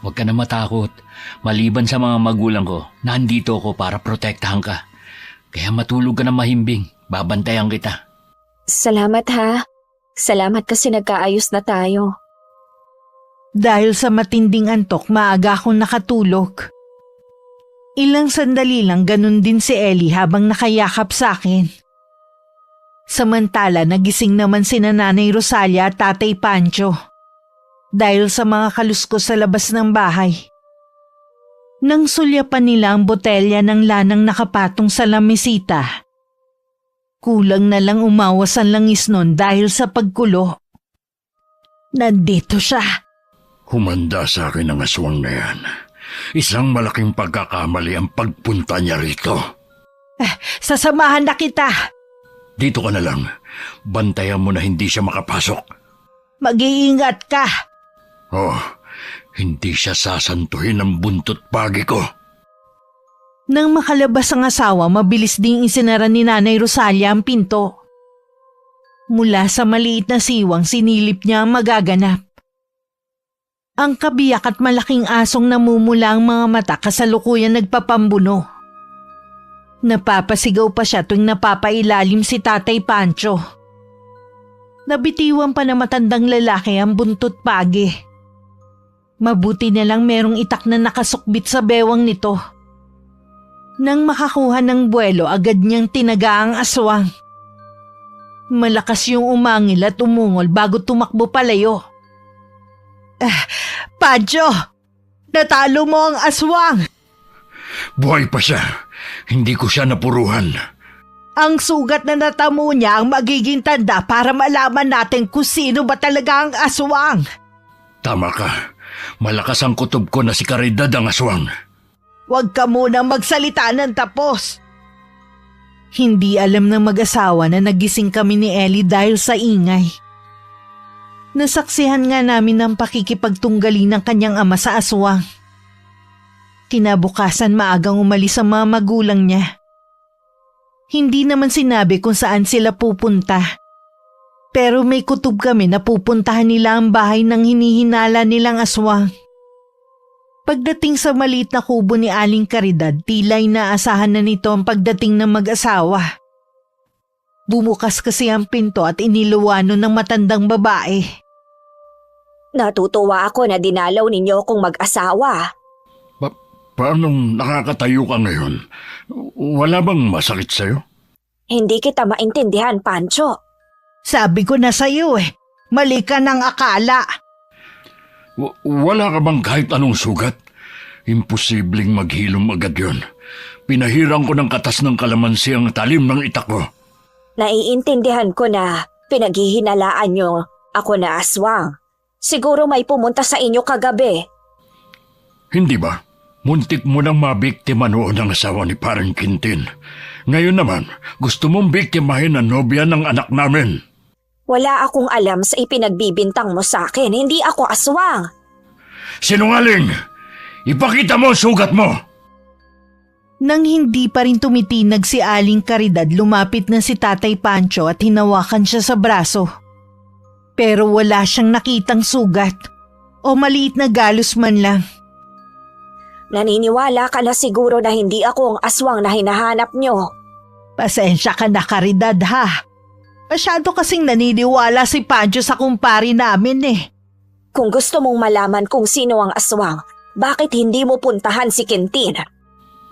Huwag ka na matakot. Maliban sa mga magulang ko, nandito ako para protektahan ka. Kaya matulog ka na mahimbing. Babantayan kita. Salamat ha. Salamat kasi nagkaayos na tayo. Dahil sa matinding antok, maaga akong nakatulog. Ilang sandali lang ganun din si Ellie habang nakayakap sa akin. Samantala nagising naman sina Nanay Rosalia at Tatay Pancho dahil sa mga kaluskos sa labas ng bahay. Nang sulyapan nila ang botelya ng lanang nakapatong sa lamesita, kulang na lang umawas ang langis nun dahil sa pagkulo. Nandito siya. Humanda sa akin ang aswang na yan. Isang malaking pagkakamali ang pagpunta niya rito. Sasamahan na kita. Dito ka na lang. Bantayan mo na hindi siya makapasok. Mag-iingat ka. Oh, hindi siya sasantuhin ng buntot pagi ko. Nang makalabas ang asawa, mabilis ding isinara ni Nanay Rosalia ang pinto. Mula sa maliit na siwang sinilip niya ang magaganap. Ang kabiyak at malaking asong namumula ang mga mata kasalukuyan nagpapambuno. Napapasigaw pa siya tuwing napapailalim si Tatay Pancho. Nabitiwan pa na matandang lalaki ang buntot pagi. Mabuti na lang merong itak na nakasukbit sa bewang nito. Nang makakuha ng buwelo, agad niyang tinaga ang aswang. Malakas yung umangil at umungol bago tumakbo palayo. Pancho! Natalo mo ang aswang! Buhay pa siya. Hindi ko siya napuruhan. Ang sugat na natamo niya ang magiging tanda para malaman natin kung sino ba talaga ang aswang. Tama ka. Malakas ang kutob ko na si Caridad ang aswang. Huwag ka munang magsalita ng tapos. Hindi alam ng mag-asawa na nagising kami ni Ellie dahil sa ingay. Nasaksihan nga namin ang pakikipagtunggali ng kanyang ama sa aswang. Kinabukasan maagang umalis ang mga magulang niya. Hindi naman sinabi kung saan sila pupunta. Pero may kutob kami na pupuntahan nila ang bahay ng hinihinala nilang aswang. Pagdating sa maliit na kubo ni Aling Caridad, tila'y naasahan na nito ang pagdating ng mag-asawa. Bumukas kasi ang pinto at iniluwano ng matandang babae. Natutuwa ako na dinalaw ninyo akong mag-asawa. Paano nakakatayo ka ngayon? Wala bang masakit sa'yo? Hindi kita maintindihan, Pancho. Sabi ko na sa'yo mali ka ng akala. Wala ka bang kahit anong sugat? Imposibleng maghilom agad yun. Pinahirang ko ng katas ng kalamansi ang talim ng itak ko. Naiintindihan ko na pinaghihinalaan nyo ako na aswang. Siguro may pumunta sa inyo kagabi. Hindi ba? Muntik mo nang mabiktima noon ang asawa ni Parang Quintin. Ngayon naman, gusto mong biktimahin ang nobya ng anak namin. Wala akong alam sa ipinagbibintang mo sa akin. Hindi ako aswang. Sinungaling! Ipakita mo ang sugat mo! Nang hindi pa rin tumitinag si Aling Caridad, lumapit na si Tatay Pancho at hinawakan siya sa braso. Pero wala siyang nakitang sugat o maliit na galos man lang. Naniniwala ka na siguro na hindi ako ang aswang na hinahanap nyo. Pasensya ka na, Caridad, ha? Masyado kasing naniniwala si Pancho sa kumpari namin Kung gusto mong malaman kung sino ang aswang, bakit hindi mo puntahan si Quintin?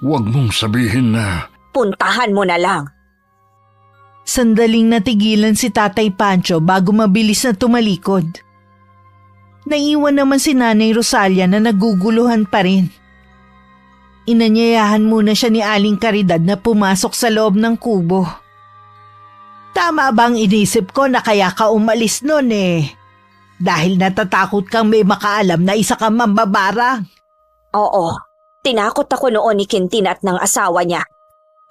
Huwag mong sabihin na... Puntahan mo na lang. Sandaling natigilan si Tatay Pancho bago mabilis na tumalikod. Naiwan naman si Nanay Rosalia na naguguluhan pa rin. Inanyayahan muna siya ni Aling Caridad na pumasok sa loob ng kubo. Tama bang inisip ko na kaya ka umalis nun Dahil natatakot kang may makaalam na isa kang mambabarang? Oo, tinakot ako noon ni Quintin at ng asawa niya.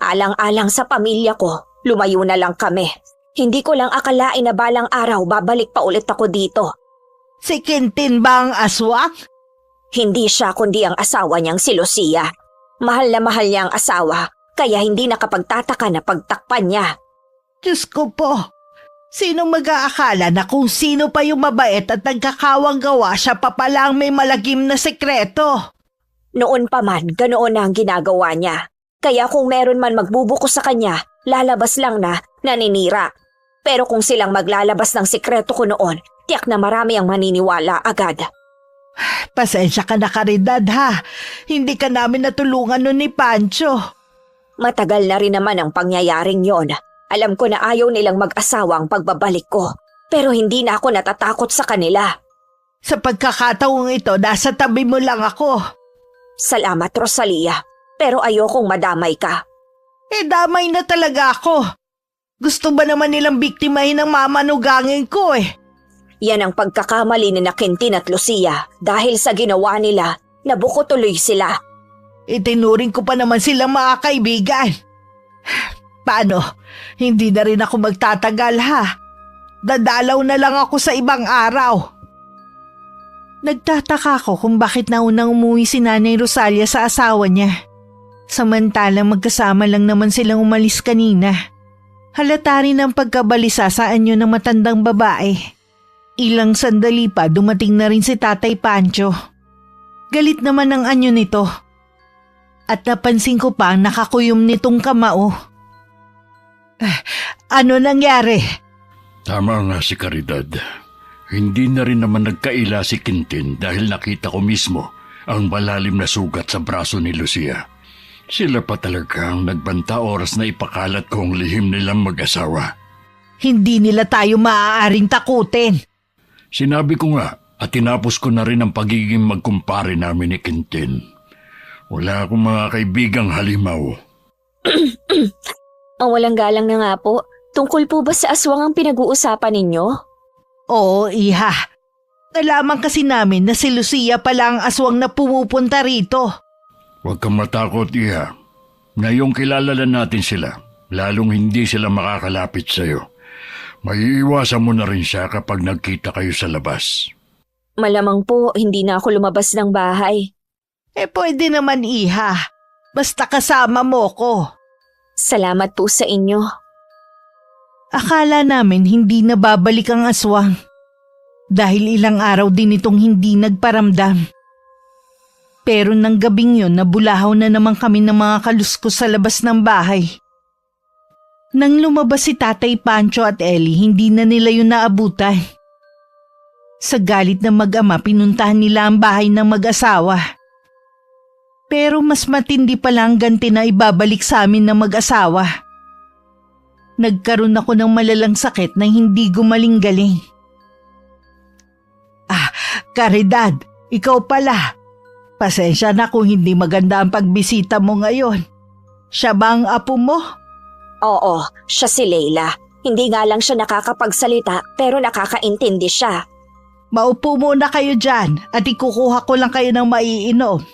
Alang-alang sa pamilya ko, lumayo na lang kami. Hindi ko lang akalain na balang araw babalik pa ulit ako dito. Si Quintin ba ang aswang? Hindi siya kundi ang asawa niyang si Lucia. Mahal na mahal niya ang asawa, kaya hindi nakapagtataka na pagtakpan niya. Diyos ko po, sino mag-aakala na kung sino pa yung mabait at nagkakawang gawa siya pa palang may malagim na sekreto? Noon pa man, ganoon na ang ginagawa niya. Kaya kung meron man magbubuko sa kanya, lalabas lang na naninira. Pero kung silang maglalabas ng sekreto ko noon, tiyak na marami ang maniniwala agad. Pasensya ka na, Caridad, ha. Hindi ka namin natulungan nun ni Pancho. Matagal na rin naman ang pangyayaring yon. Alam ko na ayaw nilang mag-asawa ang pagbabalik ko. Pero hindi na ako natatakot sa kanila. Sa pagkakataong ito, nasa tabi mo lang ako. Salamat, Rosalia. Pero ayokong madamay ka. Damay na talaga ako. Gusto ba naman nilang biktimahin ang mamanugangin ko eh? Yan ang pagkakamali ni Quintin at Lucia. Dahil sa ginawa nila, nabuko tuloy sila. Itinuring ko pa naman silang mga kaibigan. Paano? Hindi na rin ako magtatagal, ha? Dadalaw na lang ako sa ibang araw. Nagtataka ko kung bakit naunang umuwi si Nanay Rosalia sa asawa niya. Samantalang magkasama lang naman silang umalis kanina. Halata rin ang pagkabalisa sa anyo ng matandang babae. Ilang sandali pa dumating na rin si Tatay Pancho. Galit naman ang anyo nito. At napansin ko pa ang nakakuyom nitong kamao. Ano nangyari? Tama nga si Caridad. Hindi na rin naman nagkaila si Quintin dahil nakita ko mismo ang malalim na sugat sa braso ni Lucia. Sila pa talaga ang nagbanta oras na ipakalat ko ang lihim nilang mag-asawa. Hindi nila tayo maaaring takutin. Sinabi ko nga at tinapos ko na rin ang pagiging magkumpare namin ni Quintin. Wala akong mga kaibigang halimaw. Ang walang galang na nga po. Tungkol po ba sa aswang ang pinag-uusapan ninyo? Oo, iha. Nalaman kasi namin na si Lucia pala ang aswang na pumupunta rito. Huwag kang matakot, Iha. Ngayong kilala na natin sila, lalong hindi sila makakalapit sa'yo. Maiiwasan mo na rin siya kapag nagkita kayo sa labas. Malamang po, hindi na ako lumabas ng bahay. Pwede naman, iha. Basta kasama mo ko. Salamat po sa inyo. Akala namin hindi na babalik ang aswang. Dahil ilang araw din itong hindi nagparamdam. Pero nang gabing yun, nabulahaw na naman kami ng mga kaluskos sa labas ng bahay. Nang lumabas si Tatay Pancho at Ellie, hindi na nila yun naabutan. Sa galit ng mag-ama, pinuntahan nila ang bahay ng mag-asawa. Pero mas matindi pala ang ganti na ibabalik sa amin ng mag-asawa. Nagkaroon ako ng malalang sakit na hindi gumaling-galing. Caridad, ikaw pala. Pasensya na kung hindi maganda ang pagbisita mo ngayon. Siya ba ang apo mo? Oo, siya si Leila. Hindi nga lang siya nakakapagsalita pero nakakaintindi siya. Maupo muna kayo dyan at ikukuha ko lang kayo ng maiinom.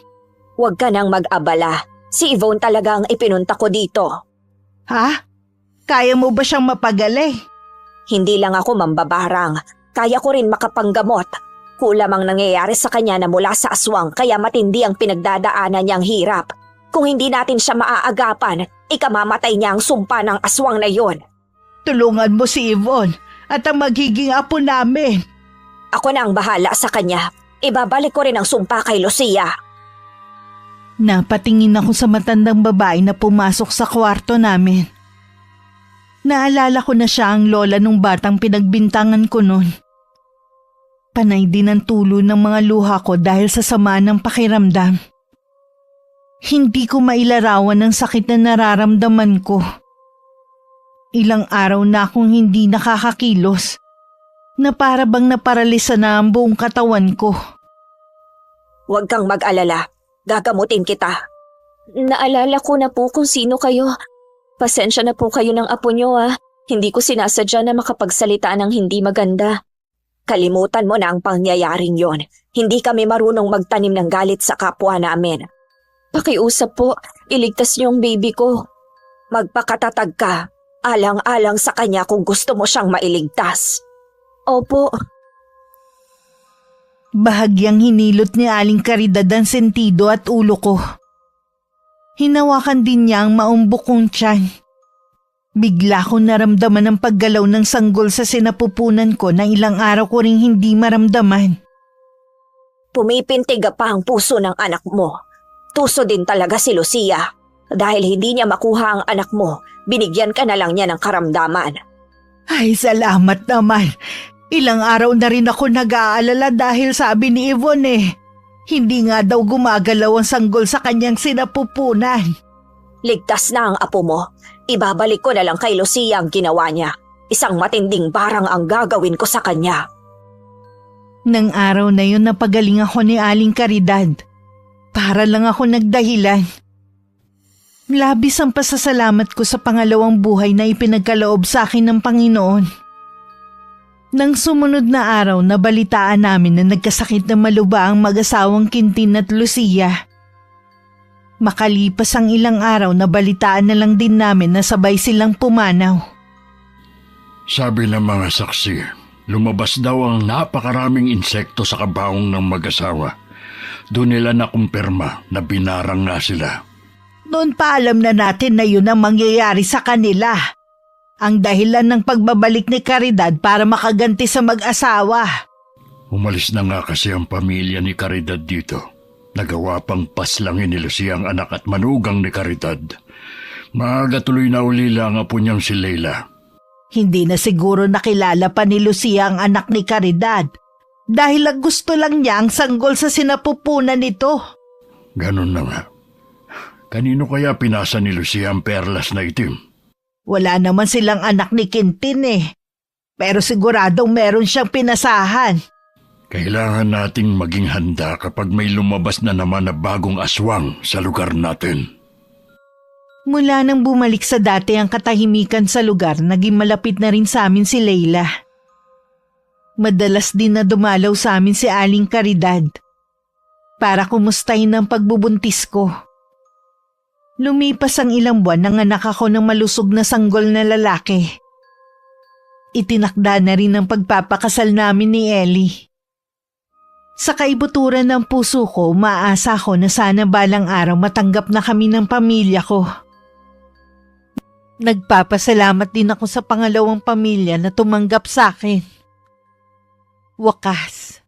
Huwag ka nang mag-abala. Si Yvonne talaga ang ipinunta ko dito. Ha? Kaya mo ba siyang mapagaling? Hindi lang ako mambabarang. Kaya ko rin makapanggamot. Kulam ang nangyayari sa kanya na mula sa aswang kaya matindi ang pinagdadaanan niyang hirap. Kung hindi natin siya maaagapan, ikamamatay niya ang sumpa ng aswang na yon. Tulungan mo si Yvonne at ang magiging apo namin. Ako na ang bahala sa kanya. Ibabalik ko rin ang sumpa kay Lucia. Napatingin ako sa matandang babae na pumasok sa kwarto namin. Naalala ko na siya ang lola nung batang pinagbintangan ko noon. Panay din ang tulo ng mga luha ko dahil sa sama ng pakiramdam. Hindi ko mailarawan ang sakit na nararamdaman ko. Ilang araw na akong hindi nakakakilos, na para bang naparalisa na ang buong katawan ko. Huwag kang mag-alala. Gagamutin kita. Naalala ko na po kung sino kayo. Pasensya na po kayo ng apo nyo Hindi ko sinasadya na makapagsalita ng hindi maganda. Kalimutan mo na ang pangyayaring yon. Hindi kami marunong magtanim ng galit sa kapwa namin. Pakiusap po, iligtas niyo ang baby ko. Magpakatatag ka, alang-alang sa kanya kung gusto mo siyang mailigtas. Opo. Bahagyang hinilot ni Aling Caridad ang sentido at ulo ko. Hinawakan din niya ang maumbok kong tiyan. Bigla kong naramdaman ang paggalaw ng sanggol sa sinapupunan ko na ilang araw ko ring hindi maramdaman. Pumipintig pa ang puso ng anak mo. Tuso din talaga si Lucia. Dahil hindi niya makuha ang anak mo, binigyan ka na lang niya ng karamdaman. Ay, salamat naman. Ilang araw na rin ako nag-aalala dahil sabi ni Yvonne hindi nga daw gumagalaw ang sanggol sa kanyang sinapupunan. Ligtas na ang apo mo. Ibabalik ko na lang kay Lucia ang ginawa niya. Isang matinding barang ang gagawin ko sa kanya. Nang araw na yun napagaling ako ni Aling Caridad. Para lang ako nagdahilan. Labis ang pasasalamat ko sa pangalawang buhay na ipinagkaloob sa akin ng Panginoon. Nang sumunod na araw nabalitaan namin na nagkasakit na maluba ang mag-asawang Quintin at Lucia. Makalipas ang ilang araw nabalitaan na lang din namin na sabay silang pumanaw. Sabi ng mga saksi, lumabas daw ang napakaraming insekto sa kabaong ng mag-asawa. Doon nila nakumpirma na binarang nga sila. Noon pa alam na natin na yun ang mangyayari sa kanila. Ang dahilan ng pagbabalik ni Caridad para makaganti sa mag-asawa. Umalis na nga kasi ang pamilya ni Caridad dito. Nagawa pang paslangin ni Lucia ang anak at manugang ni Caridad. Maaga tuloy na ulila ang apo niyang si Leila. Hindi na siguro nakilala pa ni Lucia ang anak ni Caridad dahil gusto lang niya ang sanggol sa sinapupunan nito. Ganun na nga. Kanino kaya pinasa ni Lucia ang perlas na itim? Wala naman silang anak ni Quintin eh. Pero siguradong meron siyang pinasahan. Kailangan nating maging handa kapag may lumabas na naman na bagong aswang sa lugar natin. Mula nang bumalik sa dati ang katahimikan sa lugar, naging malapit na rin sa amin si Leila. Madalas din na dumalaw sa amin si Aling Caridad para kumustahin ang pagbubuntis ko. Lumipas ang ilang buwan nang anak ako ng malusog na sanggol na lalaki. Itinakda na rin ang pagpapakasal namin ni Ellie. Sa kaibuturan ng puso ko, umaasa ko na sana balang araw matanggap na kami ng pamilya ko. Nagpapasalamat din ako sa pangalawang pamilya na tumanggap sa akin. Wakas,